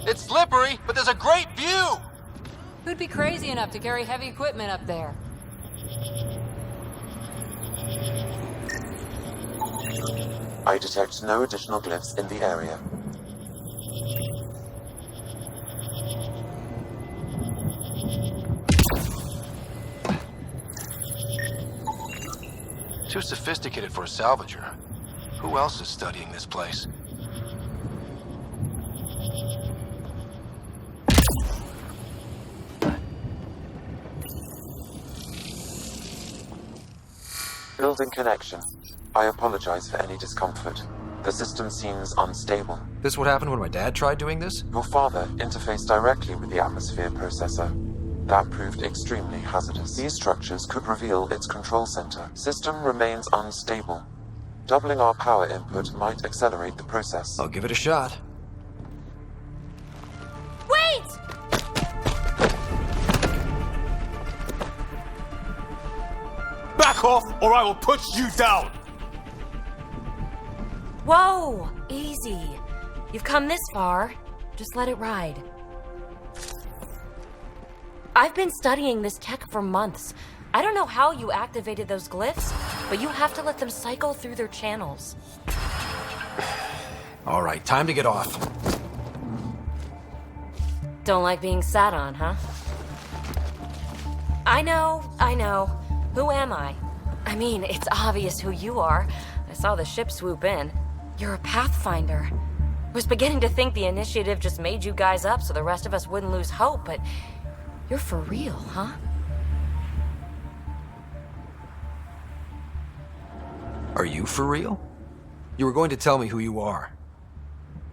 It's slippery, but there's a great view! Who'd be crazy enough to carry heavy equipment up there? I detect no additional glyphs in the area. Too sophisticated for a salvager. Who else is studying this place? Building connection. I apologize for any discomfort. The system seems unstable. This what happened when my dad tried doing this? Your father interfaced directly with the atmosphere processor. That proved extremely hazardous. These structures could reveal its control center. System remains unstable. Doubling our power input might accelerate the process. I'll give it a shot. Wait! Back off, or I will put you down! Whoa! Easy. You've come this far. Just let it ride. I've been studying this tech for months. I don't know how you activated those glyphs, but you have to let them cycle through their channels. All right, time to get off. Don't like being sat on, huh? I know. Who am I? I mean, it's obvious who you are. I saw the ship swoop in. You're a Pathfinder. I was beginning to think the initiative just made you guys up so the rest of us wouldn't lose hope, but you're for real, huh? Are you for real? You were going to tell me who you are.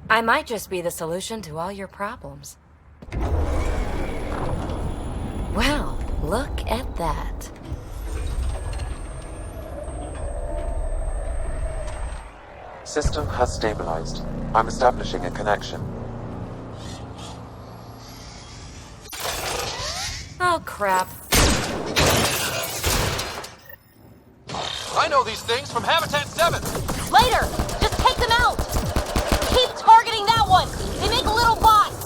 I might just be the solution to all your problems. Well, look at that. System has stabilized. I'm establishing a connection. Oh, crap. I know these things from Habitat 7! Later! Just take them out! Keep targeting that one! They make little bots!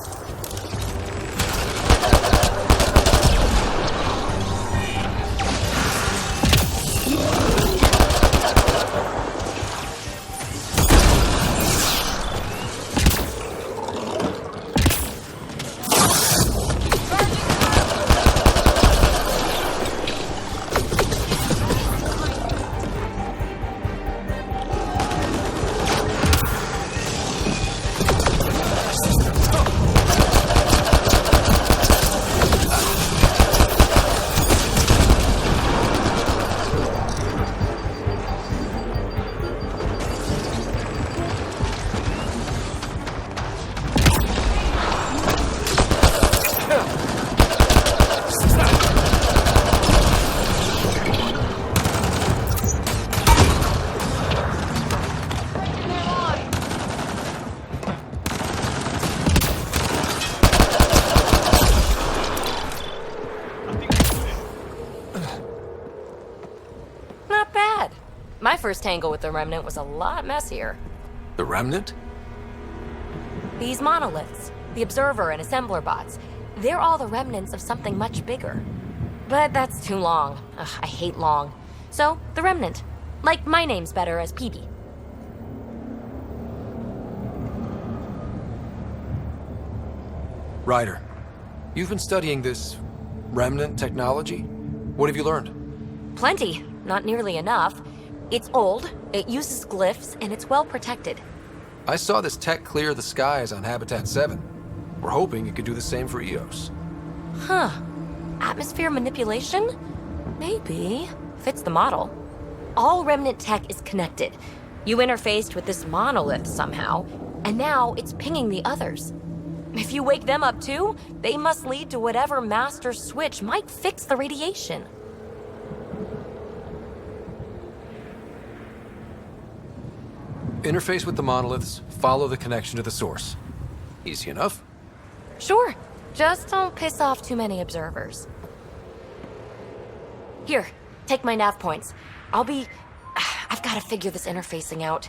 My first tangle with the Remnant was a lot messier. The Remnant? These monoliths, the Observer and Assembler bots, they're all the remnants of something much bigger. But that's too long. Ugh, I hate long. So, the Remnant. Like my name's better as PB. Ryder, you've been studying this Remnant technology? What have you learned? Plenty. Not nearly enough. It's old, it uses glyphs, and it's well protected. I saw this tech clear the skies on Habitat 7. We're hoping it could do the same for EOS. Huh. Atmosphere manipulation? Maybe. Fits the model. All Remnant tech is connected. You interfaced with this monolith somehow, and now it's pinging the others. If you wake them up too, they must lead to whatever master switch might fix the radiation. Interface with the monoliths, follow the connection to the source. Easy enough. Sure. Just don't piss off too many observers. Here, take my nav points. I've got to figure this interfacing out.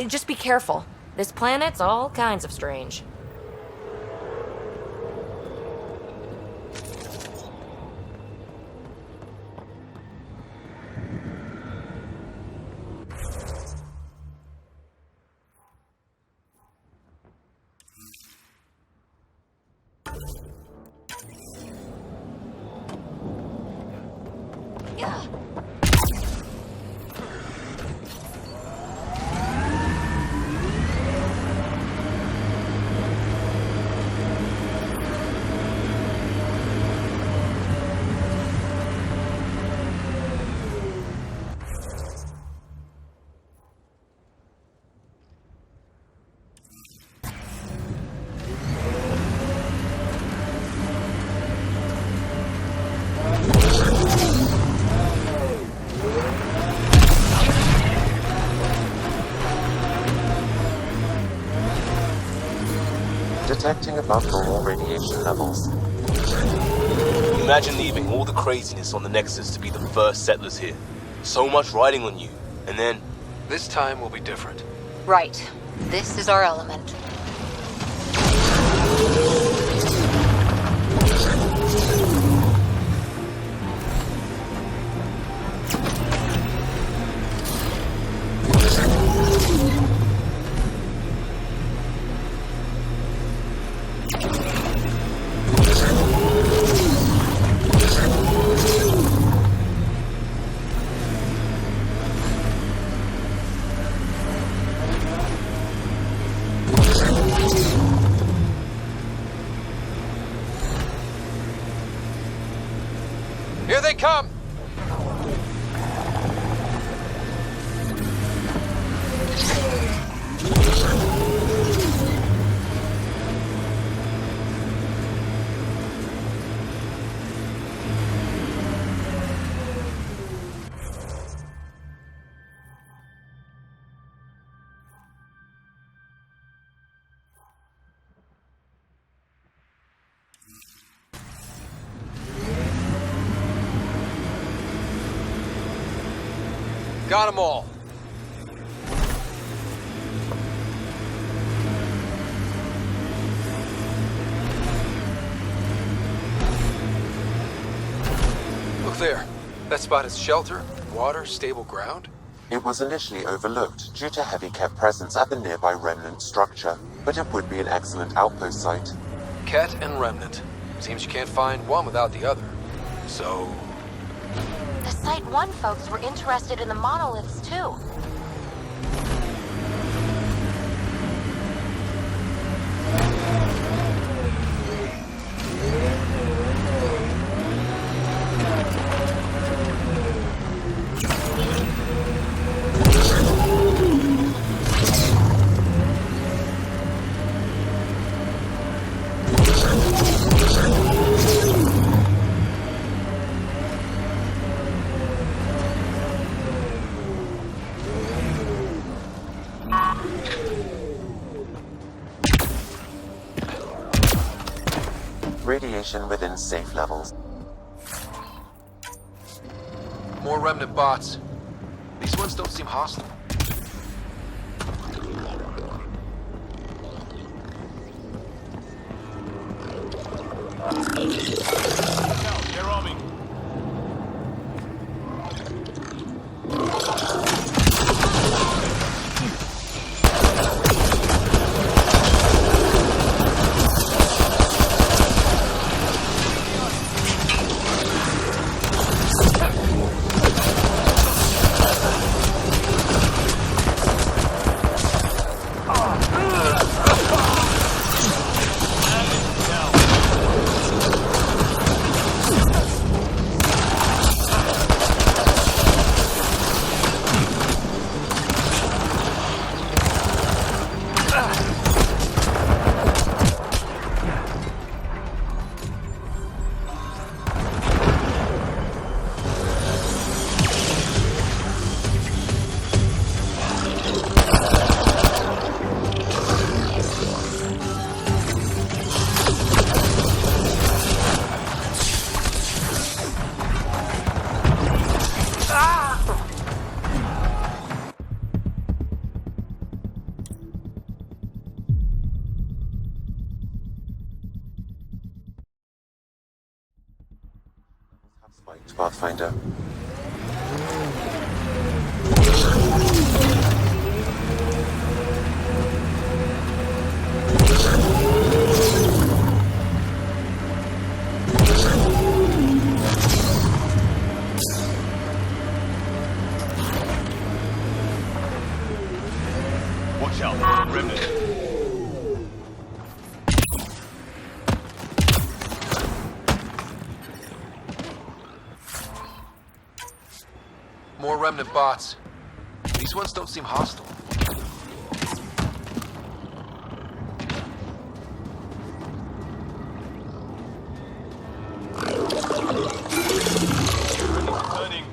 Just be careful. This planet's all kinds of strange. Detecting above normal radiation levels. Imagine leaving all the craziness on the Nexus to be the first settlers here. So much riding on you, and then... This time will be different. Right. This is our element. Here they come! Got them all. Look there. That spot is shelter, water, stable ground. It was initially overlooked due to heavy Ket presence at the nearby remnant structure, but it would be an excellent outpost site. Ket and remnant. Seems you can't find one without the other. So... The Site 1 folks were interested in the monoliths, too. Radiation within safe levels. More remnant bots. These ones don't seem hostile. They're on me. Spiked, Pathfinder. Watch out, remnant. More remnant bots. These ones don't seem hostile. Turning.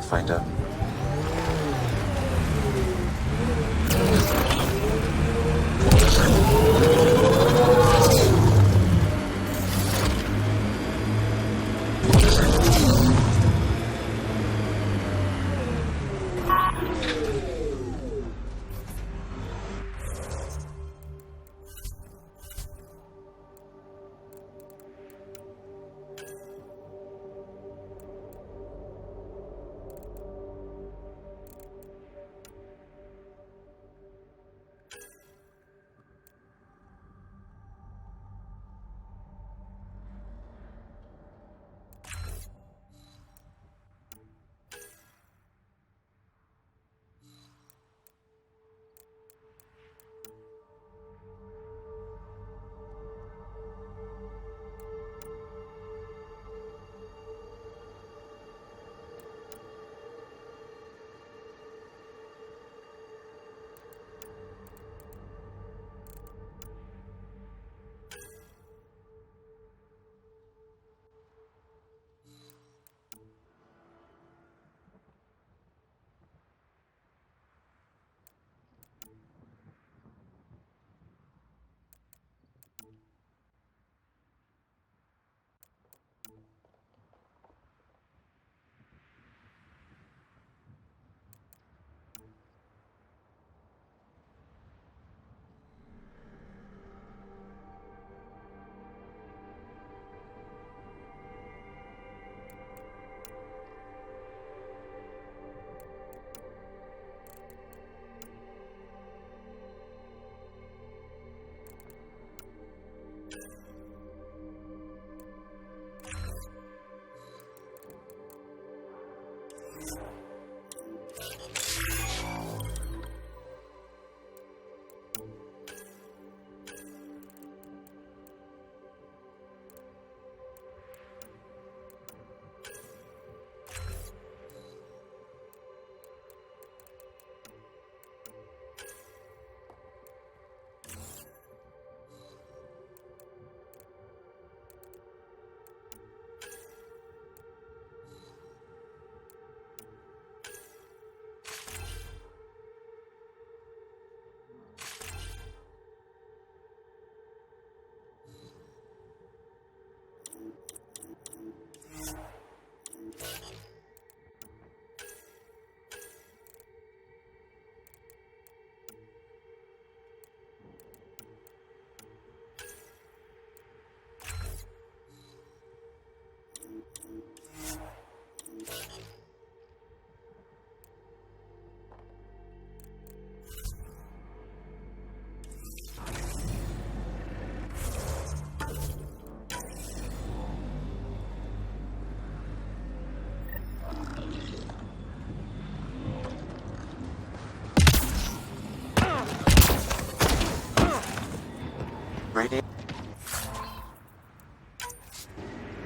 Pathfinder.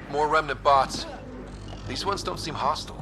More remnant bots. These ones don't seem hostile.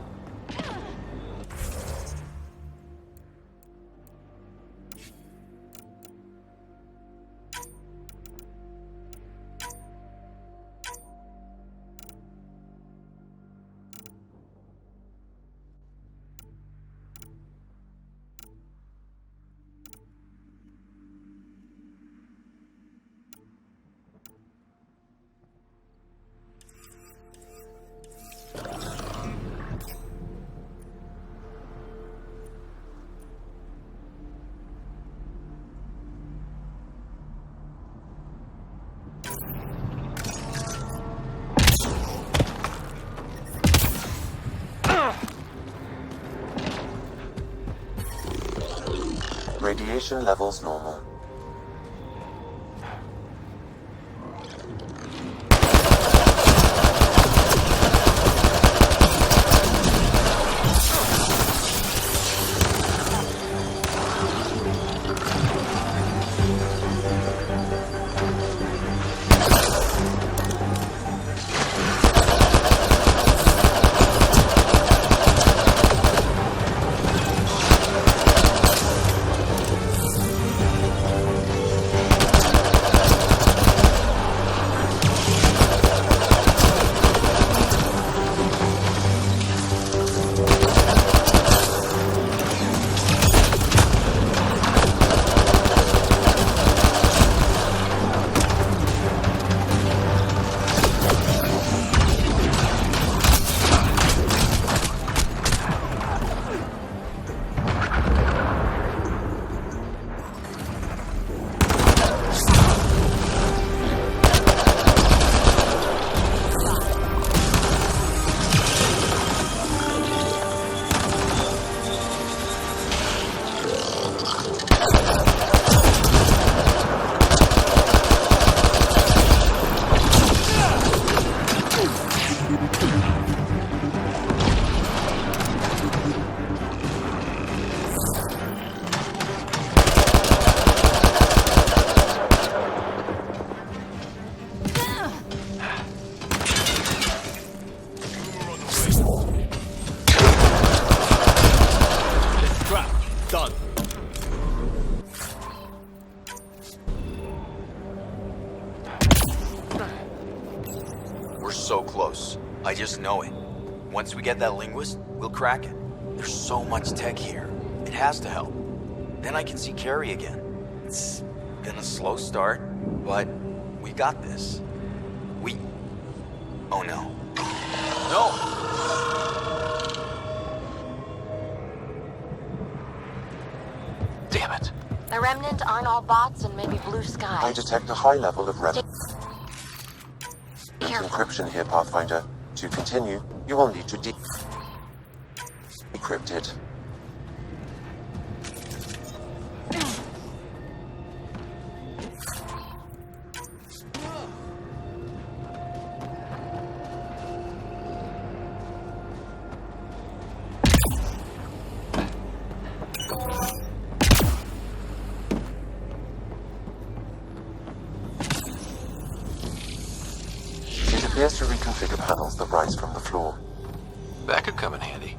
Radiation levels normal. so close. I just know it. Once we get that linguist, we'll crack it. There's so much tech here. It has to help. Then I can see Carrie again. It's been a slow start, but we got this. Oh no. No! Damn it. The Remnant aren't all bots and maybe blue I skies. detect a high level of encryption here, Pathfinder. To continue, you will need to decrypt it. It appears to reconfigure panels that rise from the floor. That could come in handy.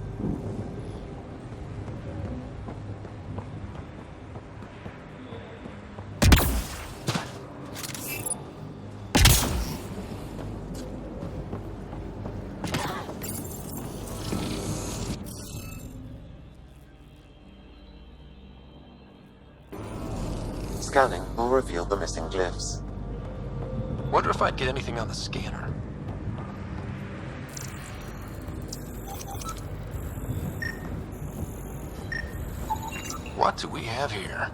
Scanning will reveal the missing glyphs. Wonder if I'd get anything on the scanner. What do we have here?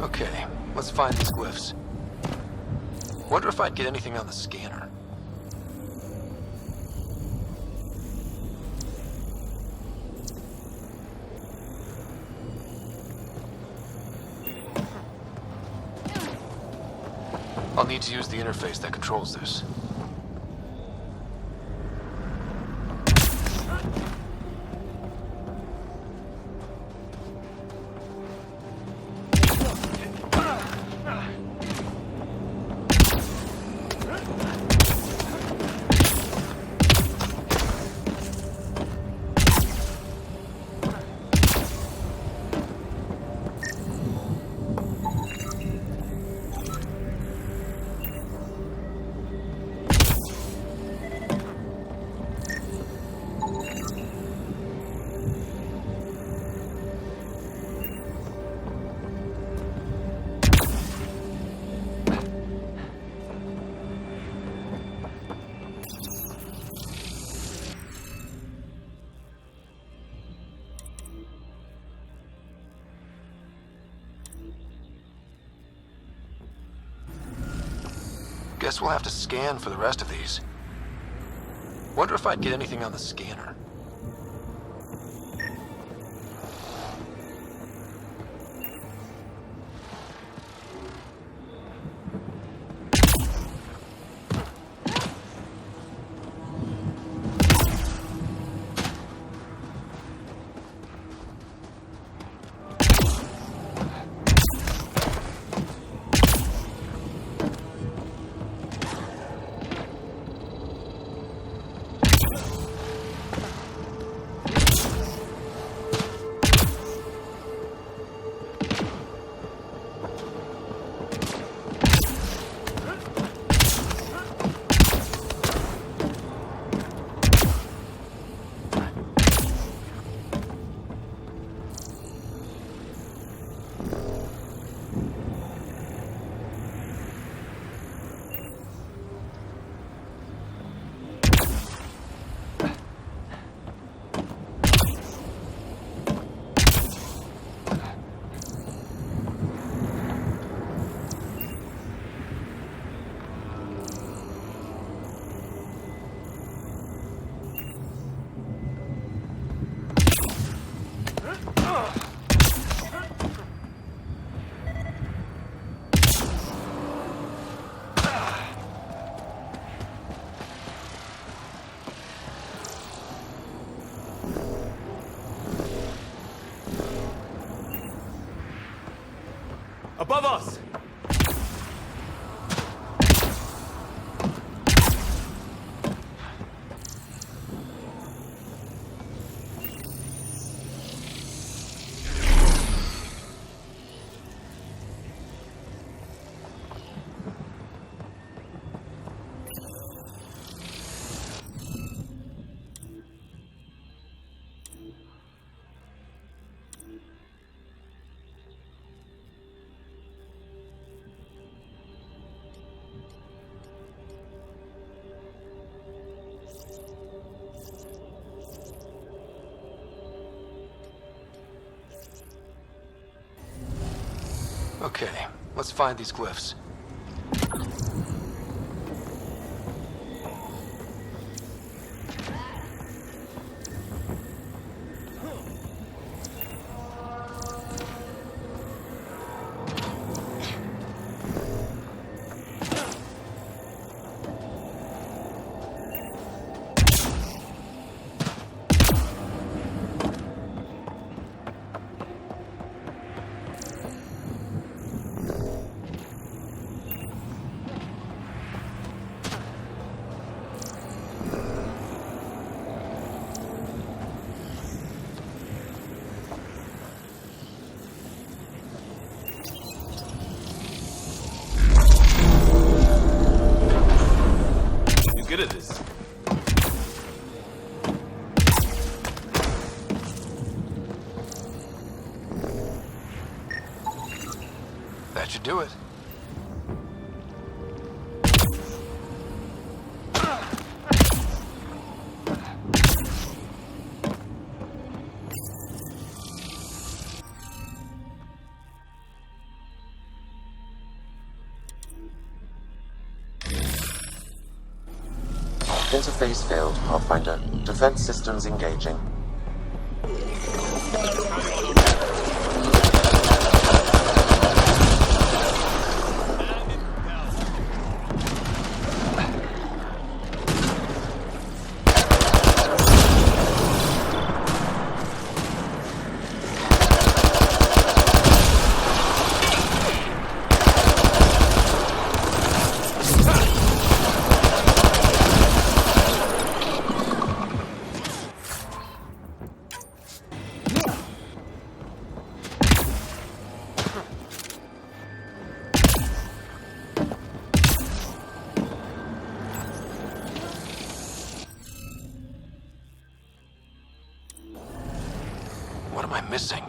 Okay, let's find these glyphs. Wonder if I'd get anything on the scanner. I'll need to use the interface that controls this. Guess we'll have to scan for the rest of these. Wonder if I'd get anything on the scanner. Okay, let's find these glyphs. Good at this. That should do it. Interface failed, Pathfinder. Defense systems engaging. What am I missing?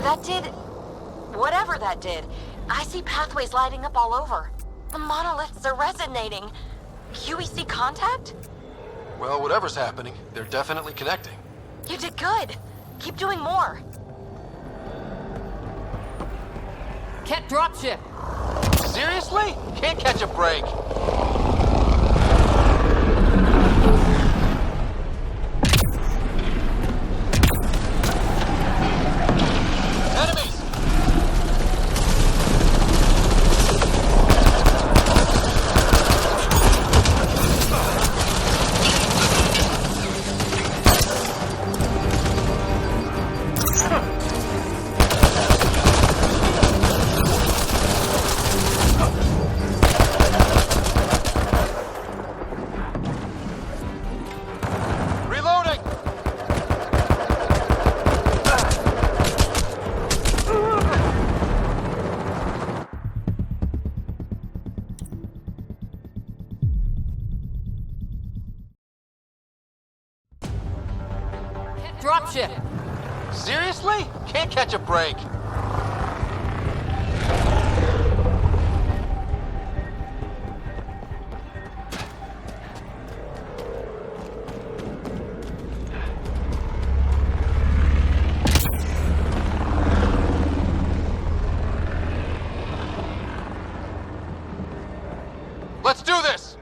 That did... whatever that did. I see pathways lighting up all over. The monoliths are resonating. QEC contact? Well, whatever's happening, they're definitely connecting. You did good. Keep doing more. Ket dropship. Seriously? Can't catch a break. Enemies! Reloading! Dropship. Seriously? Can't catch a break. Let's do this!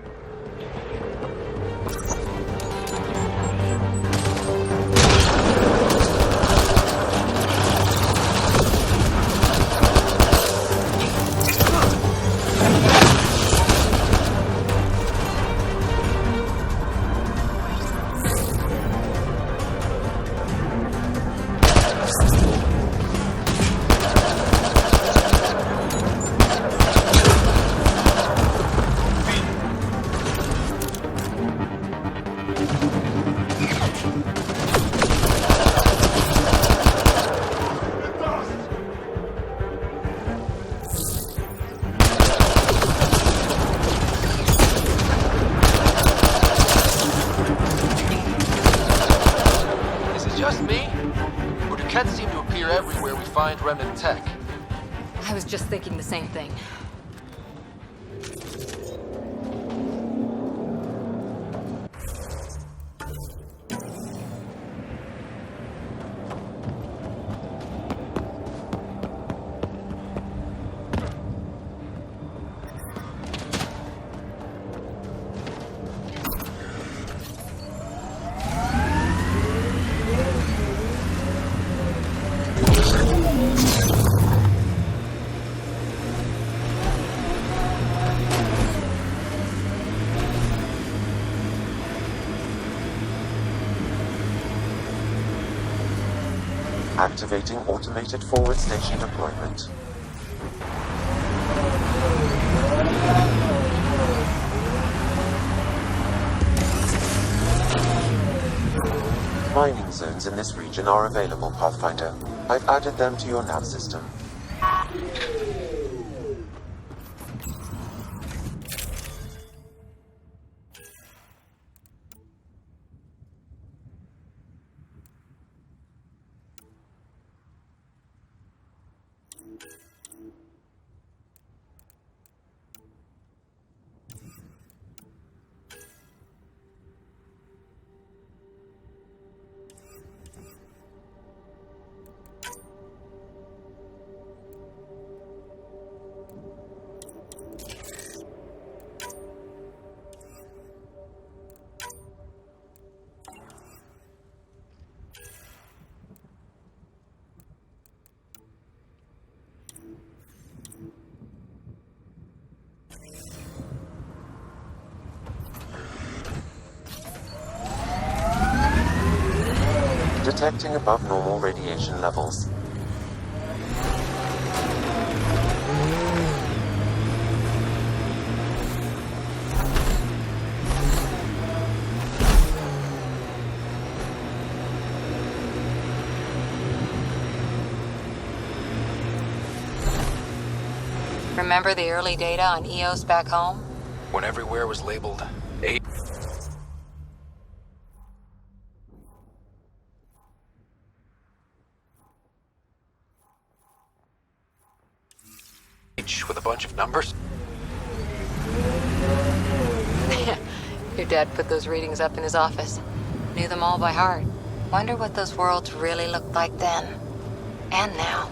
Just me? Or do Kets seem to appear everywhere we find remnant tech? I was just thinking the same thing. Activating automated forward station deployment. Mining zones in this region are available, Pathfinder. I've added them to your nav system. Detecting above normal radiation levels. Remember the early data on EOS back home? When everywhere was labeled A. page with a bunch of numbers? Your dad put those readings up in his office. Knew them all by heart. Wonder what those worlds really looked like then. And now.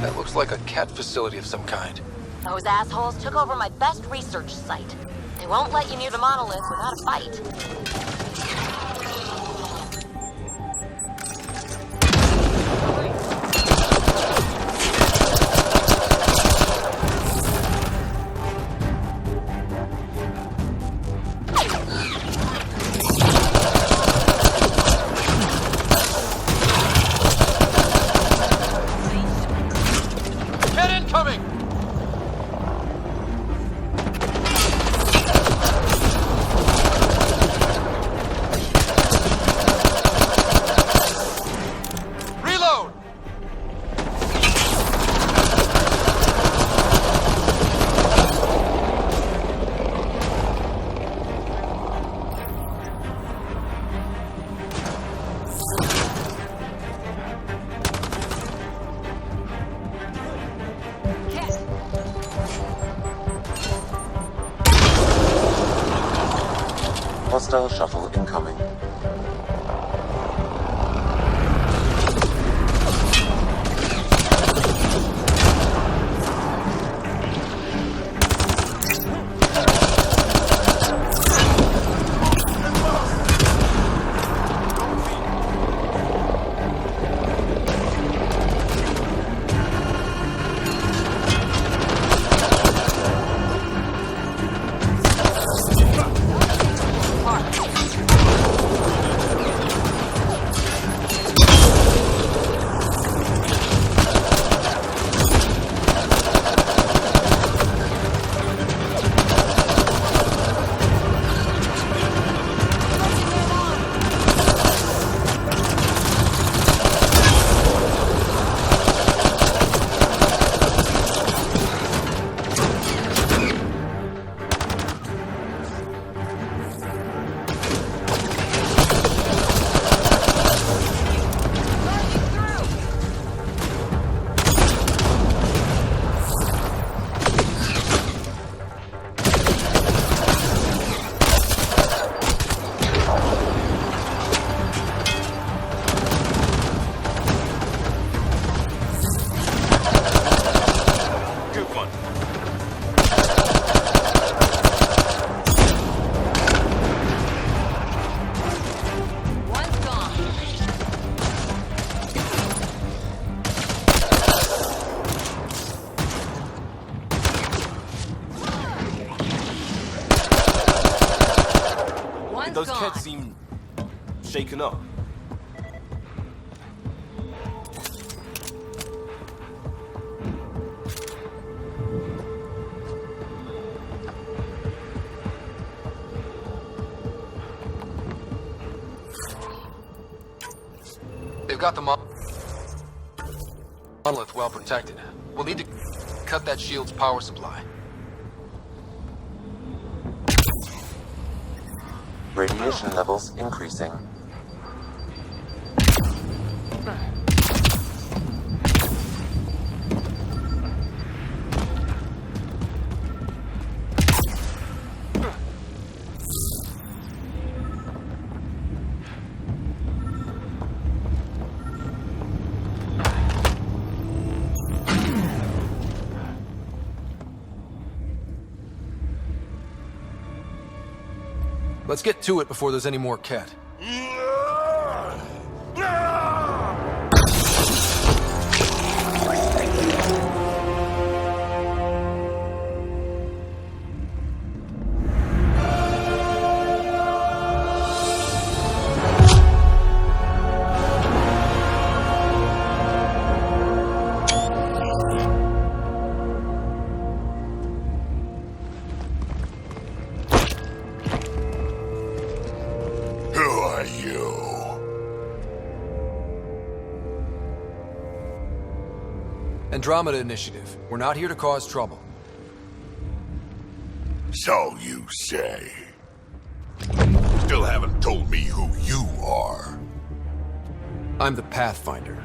That looks like a cat facility of some kind. Those assholes took over my best research site. They won't let you near the monolith without a fight. Hostile shuttle incoming. Those cats seem shaken up. They've got the monolith well protected. We'll need to cut that shield's power supply. Radiation levels increasing. Let's get to it before there's any more cat. Andromeda Initiative. We're not here to cause trouble. So you say. Still haven't told me who you are. I'm the Pathfinder.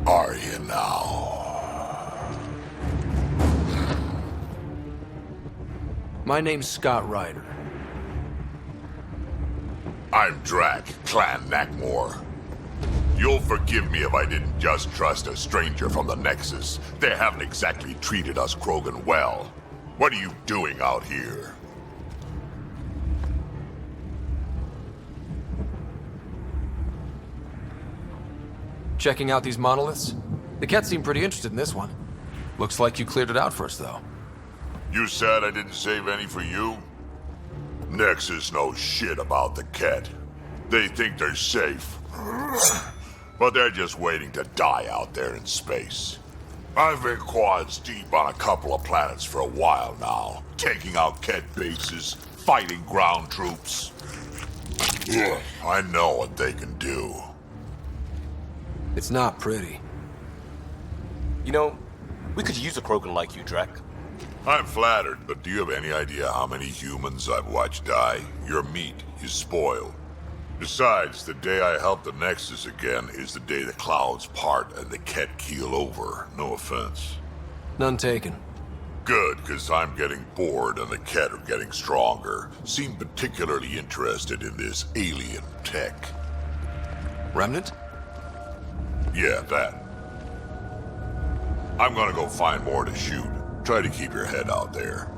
Are you now? My name's Scott Ryder. I'm Drac, Clan Nakmor. You'll forgive me if I didn't just trust a stranger from the Nexus. They haven't exactly treated us Krogan well. What are you doing out here? Checking out these monoliths? The Ket seemed pretty interested in this one. Looks like you cleared it out for us, though. You said I didn't save any for you? Nexus knows shit about the Ket. They think they're safe. But they're just waiting to die out there in space. I've been quads deep on a couple of planets for a while now, taking out Ket bases, fighting ground troops. Ugh, I know what they can do. It's not pretty. You know, we could use a Krogan like you, Drac. I'm flattered, but do you have any idea how many humans I've watched die? Your meat is spoiled. Besides, the day I help the Nexus again is the day the clouds part and the Ket keel over. No offense. None taken. Good, because I'm getting bored and the Ket are getting stronger. Seem particularly interested in this alien tech. Remnant? Yeah, that. I'm gonna go find more to shoot. Try to keep your head out there.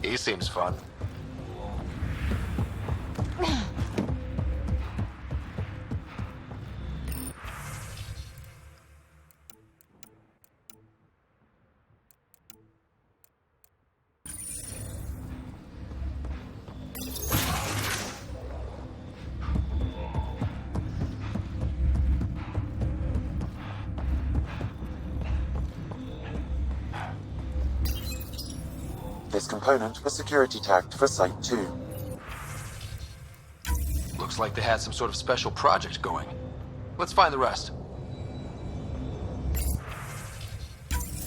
He seems fun. This component was security tagged for Site 2. Looks like they had some sort of special project going. Let's find the rest.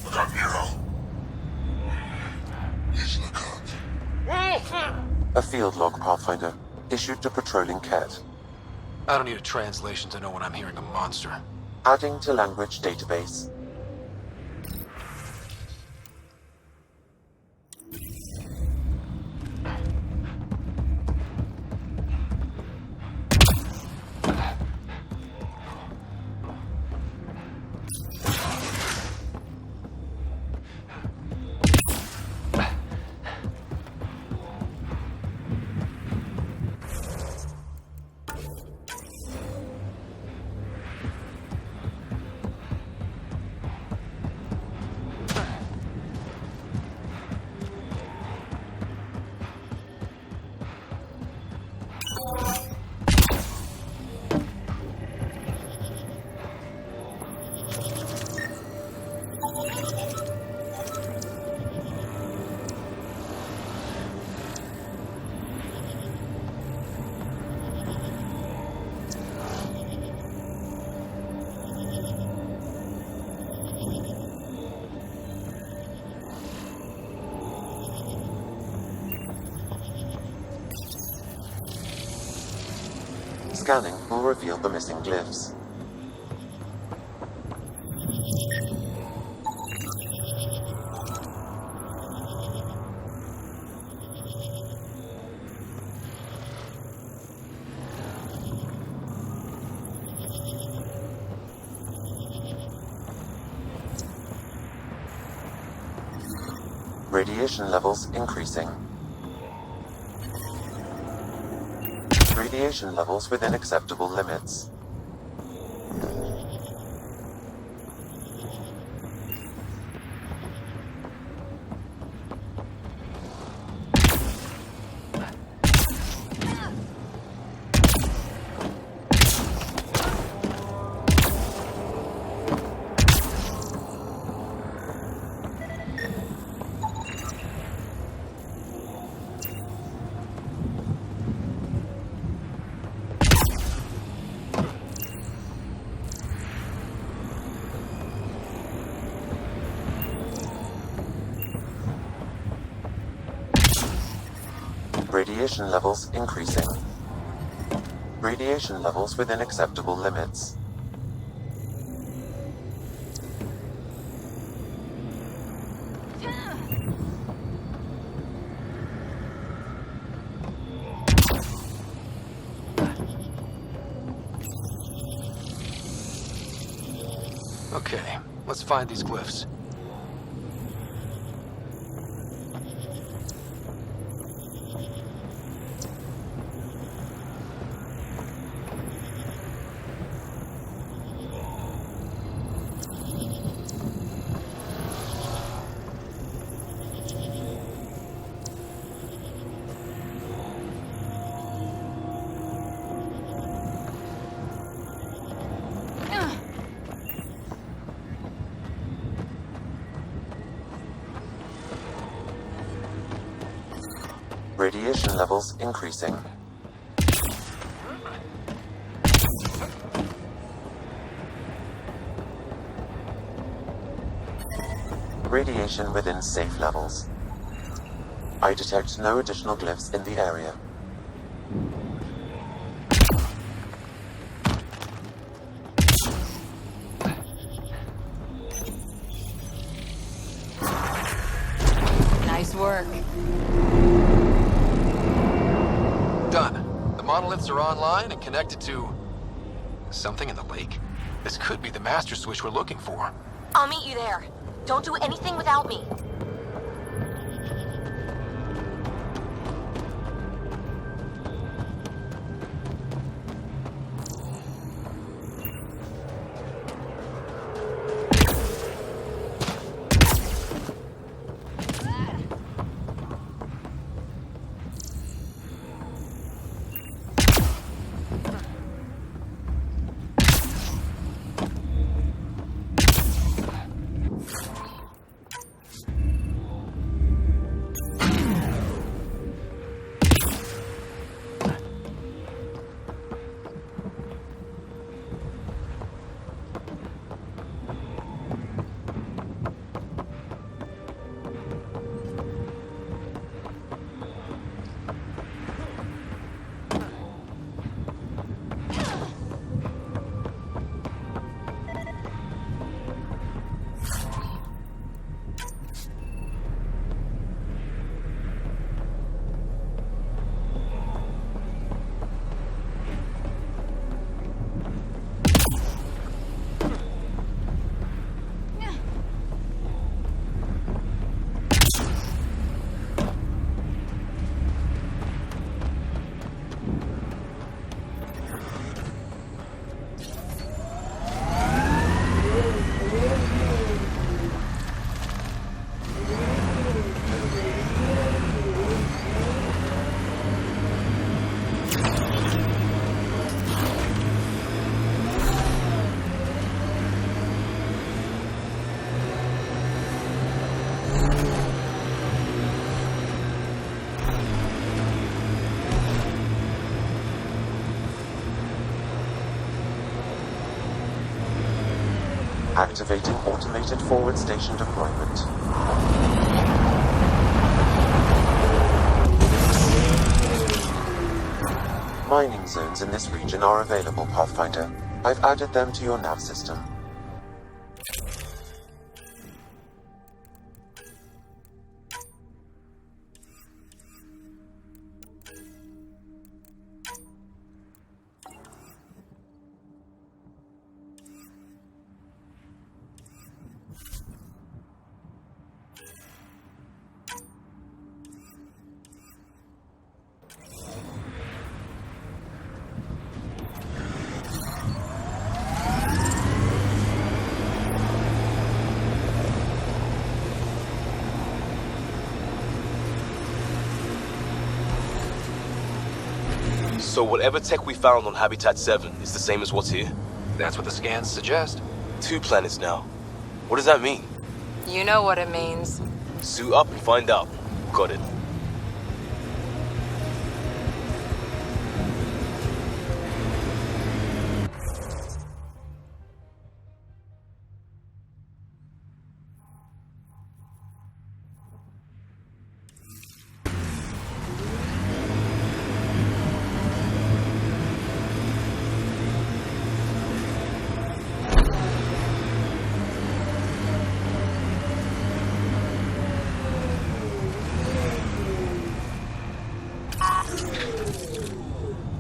Look up, Nero. He's lookout. A field log, Pathfinder, issued to patrolling Ket. I don't need a translation to know when I'm hearing a monster. Adding to language database. Scanning will reveal the missing glyphs. Radiation levels increasing. Radiation levels within acceptable limits. Radiation levels increasing. Radiation levels within acceptable limits. Okay, let's find these glyphs. Radiation levels increasing. Radiation within safe levels. I detect no additional glyphs in the area. Nice work. Done. The monoliths are online and connected to something in the lake. This could be the master switch we're looking for. I'll meet you there. Don't do anything without me. Activating automated forward station deployment. Mining zones in this region are available, Pathfinder. I've added them to your nav system. So whatever tech we found on Habitat 7 is the same as what's here? That's what the scans suggest. 2 planets now. What does that mean? You know what it means. Suit up and find out. Got it.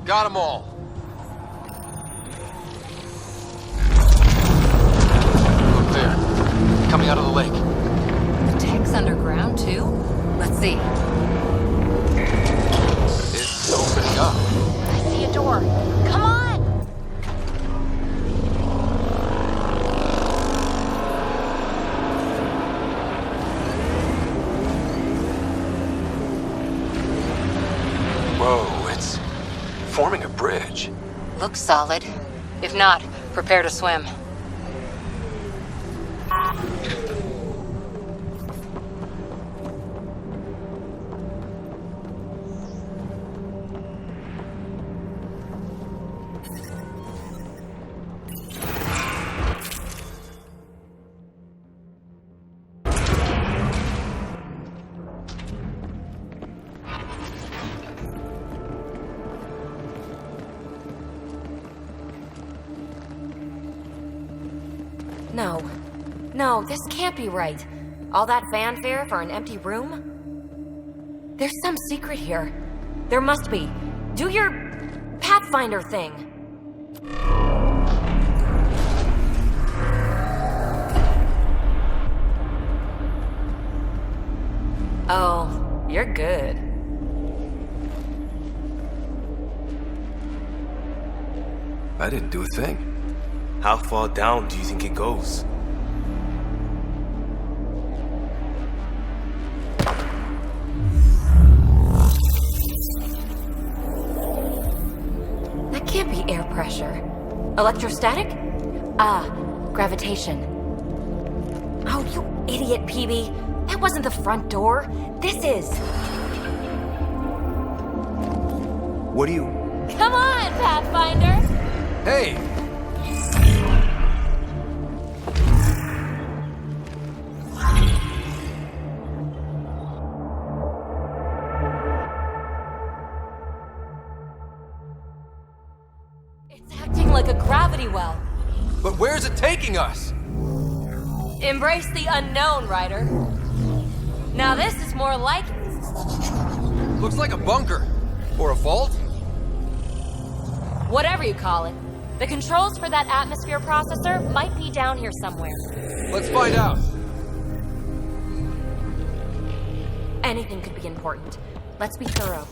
Got them all. Look there. Coming out of the lake. The tech's underground, too? Let's see. It's opening up. I see a door. Come on! Whoa, it's forming a bridge. Looks solid. If not, prepare to swim. No. No, this can't be right. All that fanfare for an empty room? There's some secret here. There must be. Do your Pathfinder thing. Oh, you're good. I didn't do a thing. How far down do you think it goes? That can't be air pressure. Electrostatic? Ah, gravitation. Oh, you idiot, PB. That wasn't the front door. This is. What do you... Come on, Pathfinder! Hey! It's acting like a gravity well. But where's it taking us? Embrace the unknown, Ryder. Now this is more like... Looks like a bunker. Or a vault? whatever you call it. The controls for that atmosphere processor might be down here somewhere. Let's find out. Anything could be important. Let's be thorough.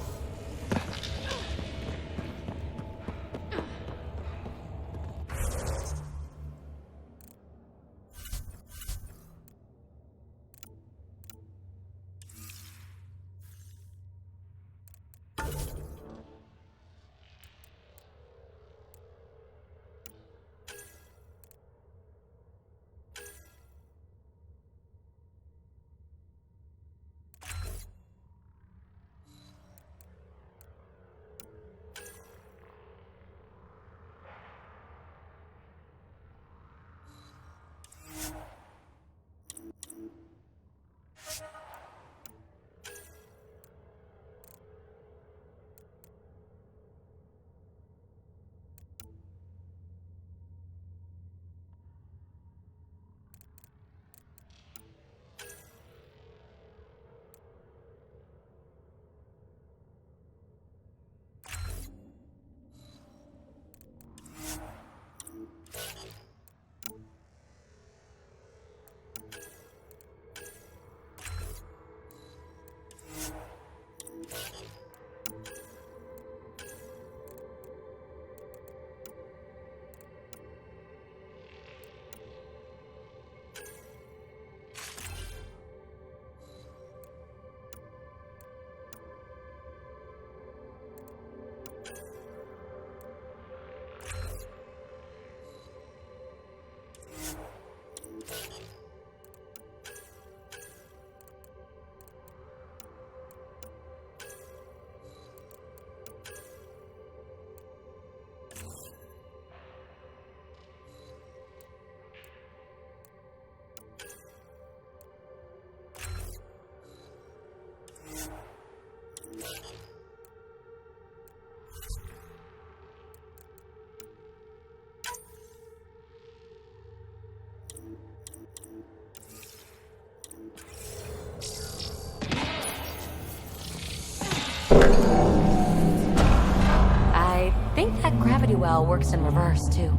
well works in reverse, too.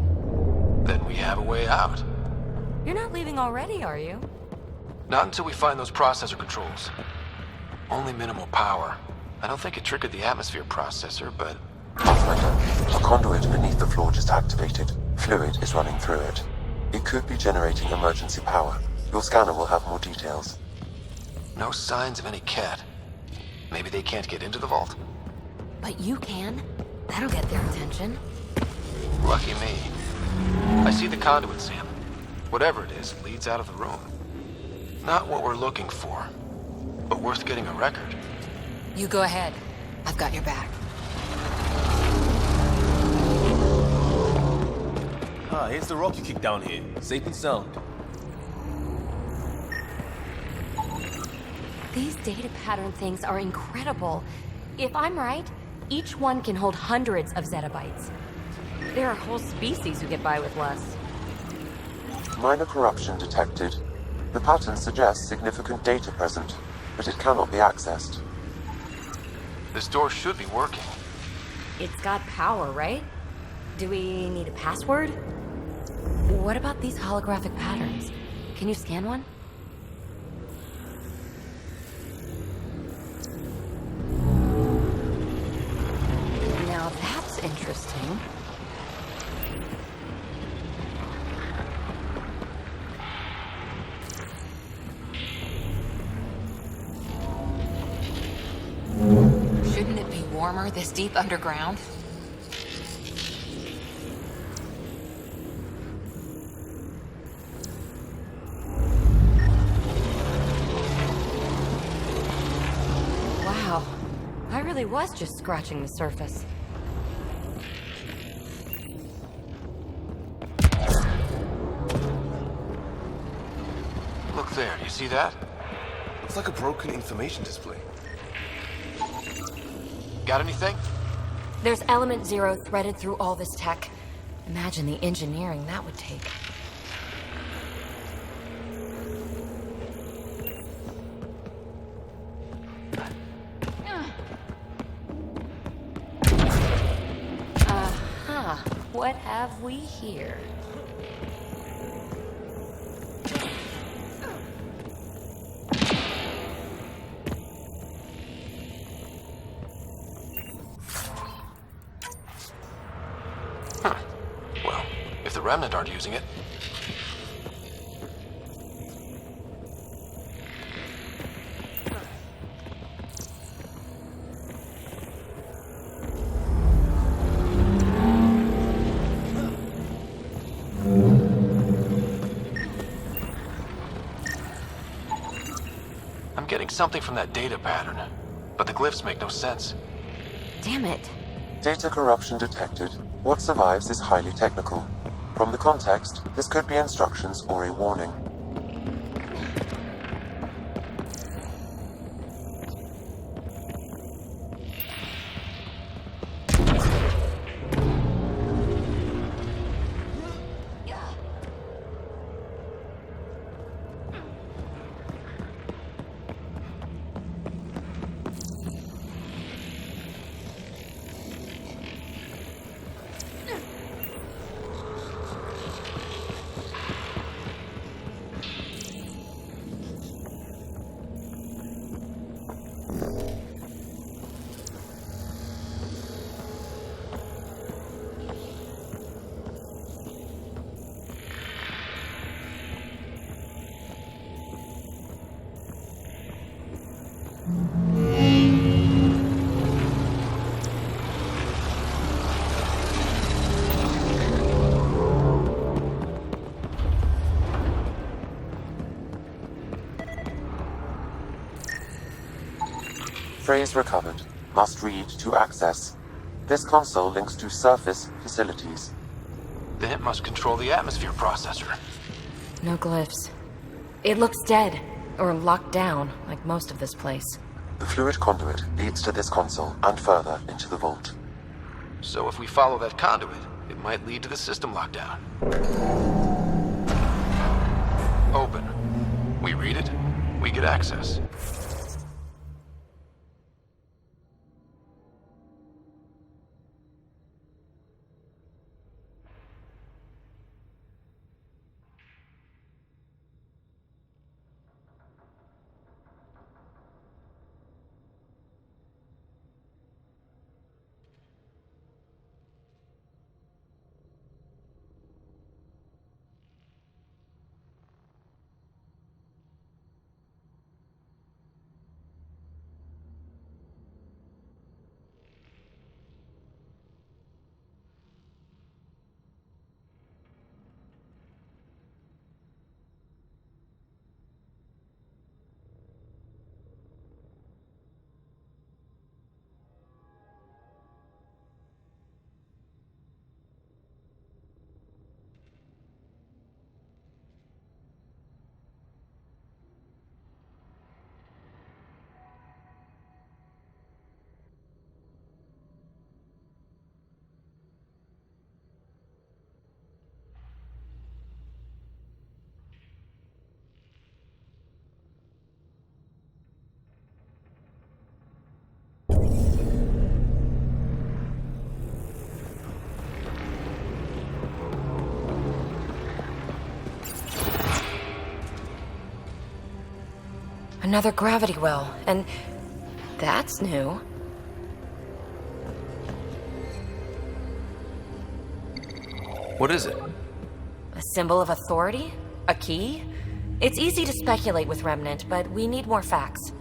Then we have a way out. You're not leaving already, are you? Not until we find those processor controls. Only minimal power. I don't think it triggered the atmosphere processor, but... Pathfinder, a conduit beneath the floor just activated. Fluid is running through it. It could be generating emergency power. Your scanner will have more details. No signs of any cat. Maybe they can't get into the vault. But you can. That'll get their attention. Lucky me. I see the conduit, Sam. Whatever it is, leads out of the room. Not what we're looking for, but worth getting a record. You go ahead. I've got your back. Ah, here's the rock you kicked down here. Safe and sound. These data pattern things are incredible. If I'm right, each one can hold hundreds of zettabytes. There are whole species who get by with less. Minor corruption detected. The pattern suggests significant data present, but it cannot be accessed. This door should be working. It's got power, right? Do we need a password? What about these holographic patterns? Can you scan one? Now that's interesting. Shouldn't it be warmer this deep underground? Wow. I really was just scratching the surface. Look there, you see that? Looks like a broken information display. Got anything? There's element 0 threaded through all this tech. Imagine the engineering that would take. Aha, what have we here? Remnant aren't using it. I'm getting something from that data pattern, but the glyphs make no sense. Damn it. Data corruption detected. What survives is highly technical. From the context, this could be instructions or a warning. Phrase recovered. Must read to access. This console links to surface facilities. Then it must control the atmosphere processor. No glyphs. It looks dead, or locked down, like most of this place. The fluid conduit leads to this console and further into the vault. So if we follow that conduit, it might lead to the system lockdown. Open. We read it, we get access. Another gravity well, and that's new. What is it? A symbol of authority? A key? It's easy to speculate with Remnant, but we need more facts.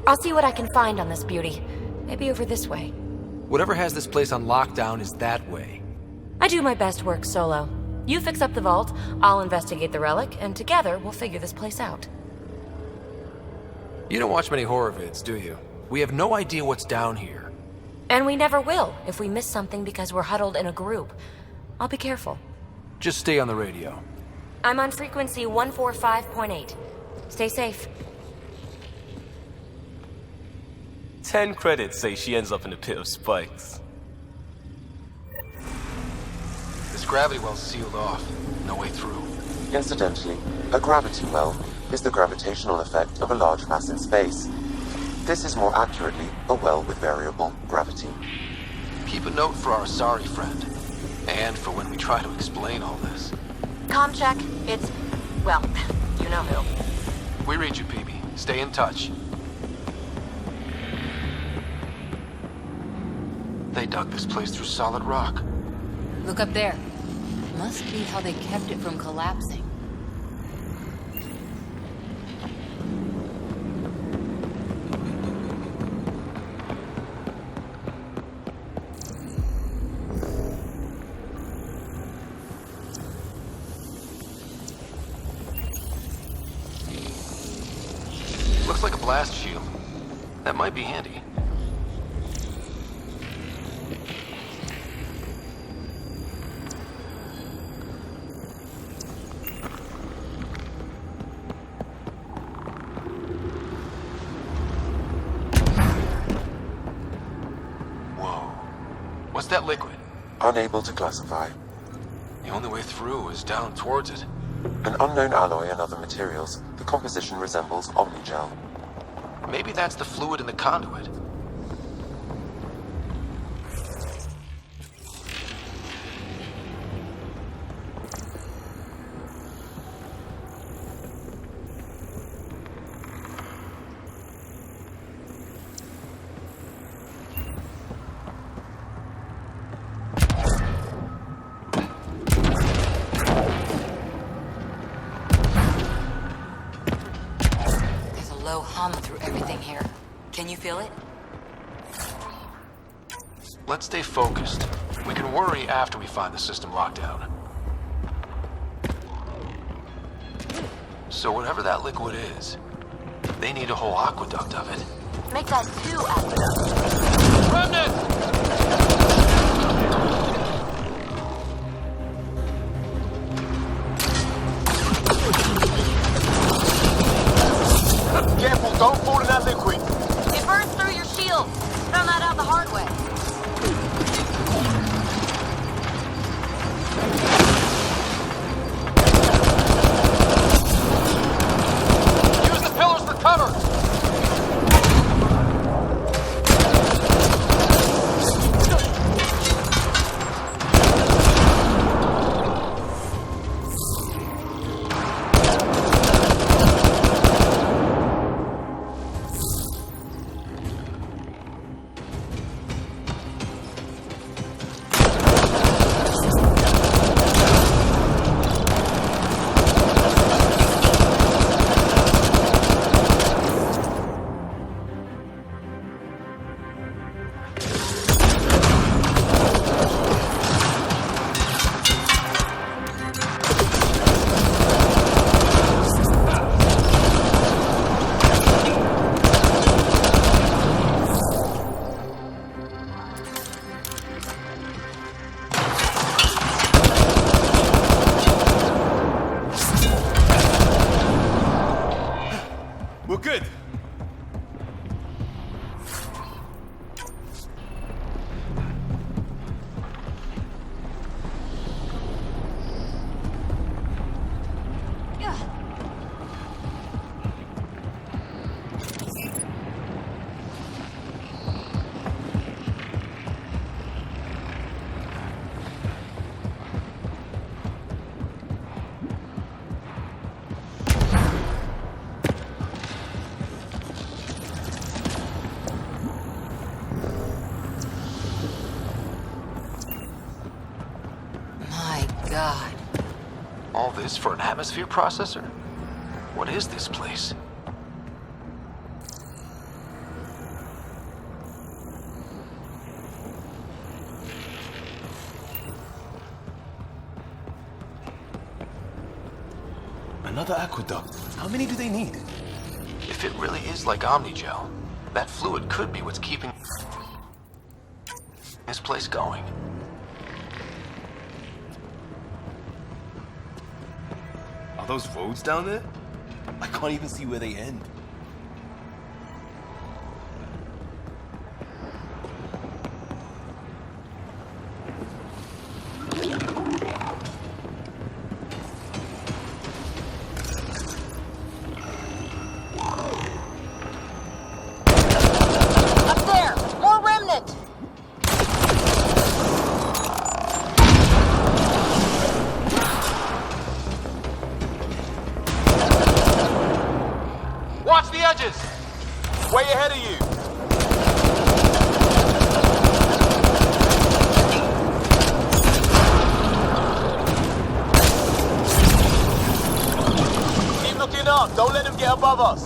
I'll see what I can find on this beauty. Maybe over this way. Whatever has this place on lockdown is that way. I do my best work solo. You fix up the vault, I'll investigate the relic, and together we'll figure this place out. You don't watch many horror vids, do you? We have no idea what's down here. And we never will if we miss something because we're huddled in a group. I'll be careful. Just stay on the radio. I'm on frequency 145.8. Stay safe. 10 credits say she ends up in a pit of spikes. This gravity well's sealed off. No way through. Incidentally, a gravity well is the gravitational effect of a large mass in space. This is more accurately a well with variable gravity. Keep a note for our sorry friend. And for when we try to explain all this. Comm check. It's... well, you know who. We read you, PB. Stay in touch. They dug this place through solid rock. Look up there. Must be how they kept it from collapsing. Looks like a blast shield. That might be handy. What's that liquid? Unable to classify. The only way through is down towards it. An unknown alloy and other materials. The composition resembles omnigel. Maybe that's the fluid in the conduit. Hum through everything here. Can you feel it? Let's stay focused. We can worry after we find the system locked down. So whatever that liquid is, they need a whole aqueduct of it. Make that 2 aqueducts. Remnant! Careful, don't fall in that liquid. It burns through your shield. Found that out the hard way. Use the pillars for cover. All this for an atmosphere processor? What is this place? Another aqueduct. How many do they need? If it really is like Omnigel, that fluid could be what's keeping this place going. Are those roads down there? I can't even see where they end. Up there! More remnant! Watch the edges! Way ahead of you! Keep looking up, don't let him get above us!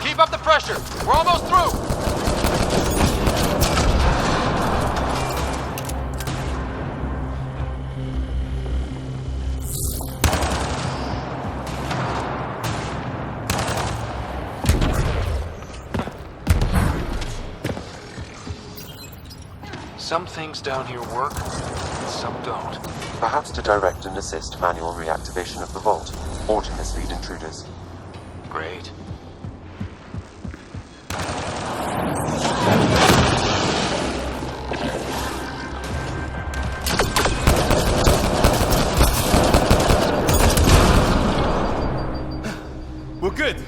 Keep up the pressure! We're almost through! Some things down here work, and some don't. Perhaps to direct and assist manual reactivation of the vault, or to mislead intruders. Great. We're good.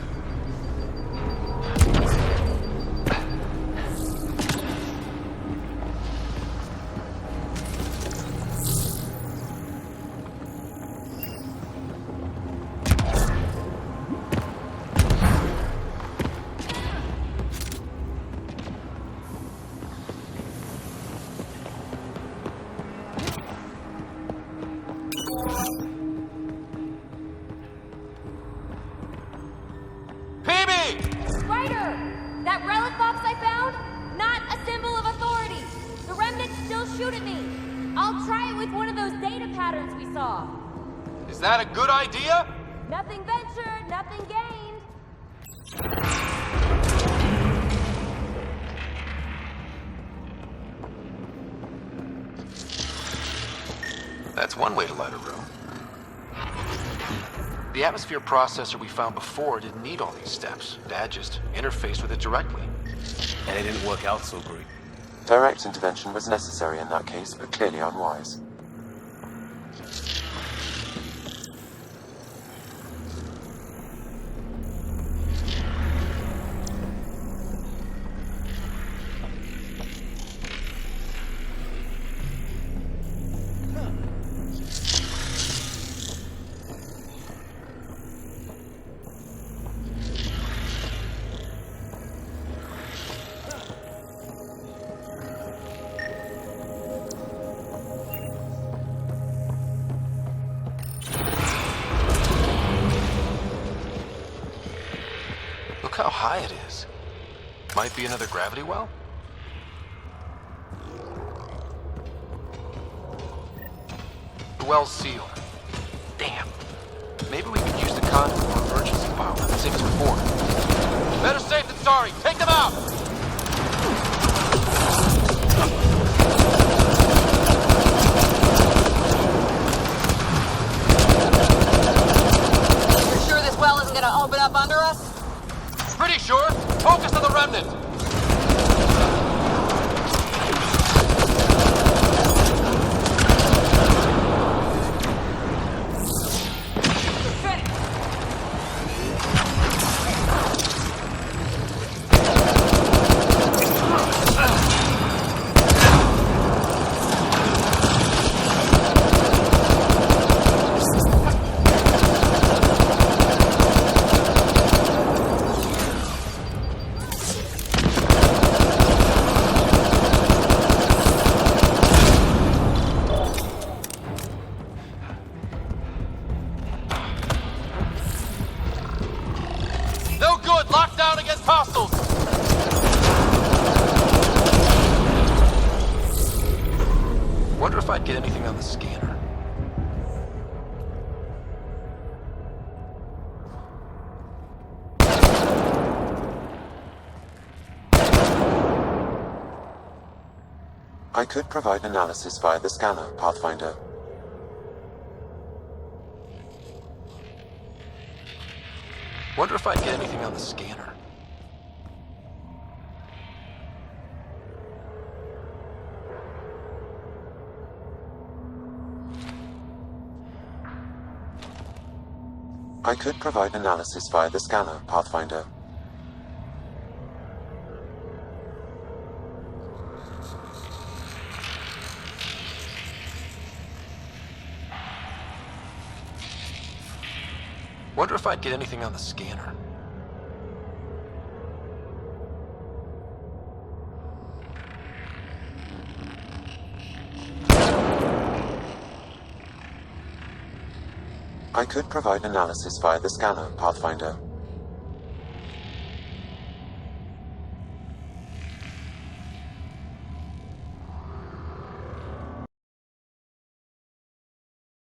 Ryder! That relic box I found? Not a symbol of authority. The remnants still shoot at me. I'll try it with one of those data patterns we saw. Is that a good idea? Nothing ventured, nothing gained. That's one way to light a room. The atmosphere processor we found before didn't need all these steps. Dad just interfaced with it directly. And it didn't work out so great. Direct intervention was necessary in that case, but clearly unwise. Look how high it is. Might be another gravity well? The well's sealed. Damn. Maybe we could use the conduit for emergency power, same as before. Better safe than sorry. Take them out! You're sure this well isn't gonna open up under us? Pretty sure. Focus on the remnant. get anything on the scanner. I could provide analysis via the scanner, Pathfinder. Wonder if I'd get anything on the scanner. I could provide analysis via the scanner, Pathfinder. Wonder if I'd get anything on the scanner. I could provide analysis via the scanner, Pathfinder.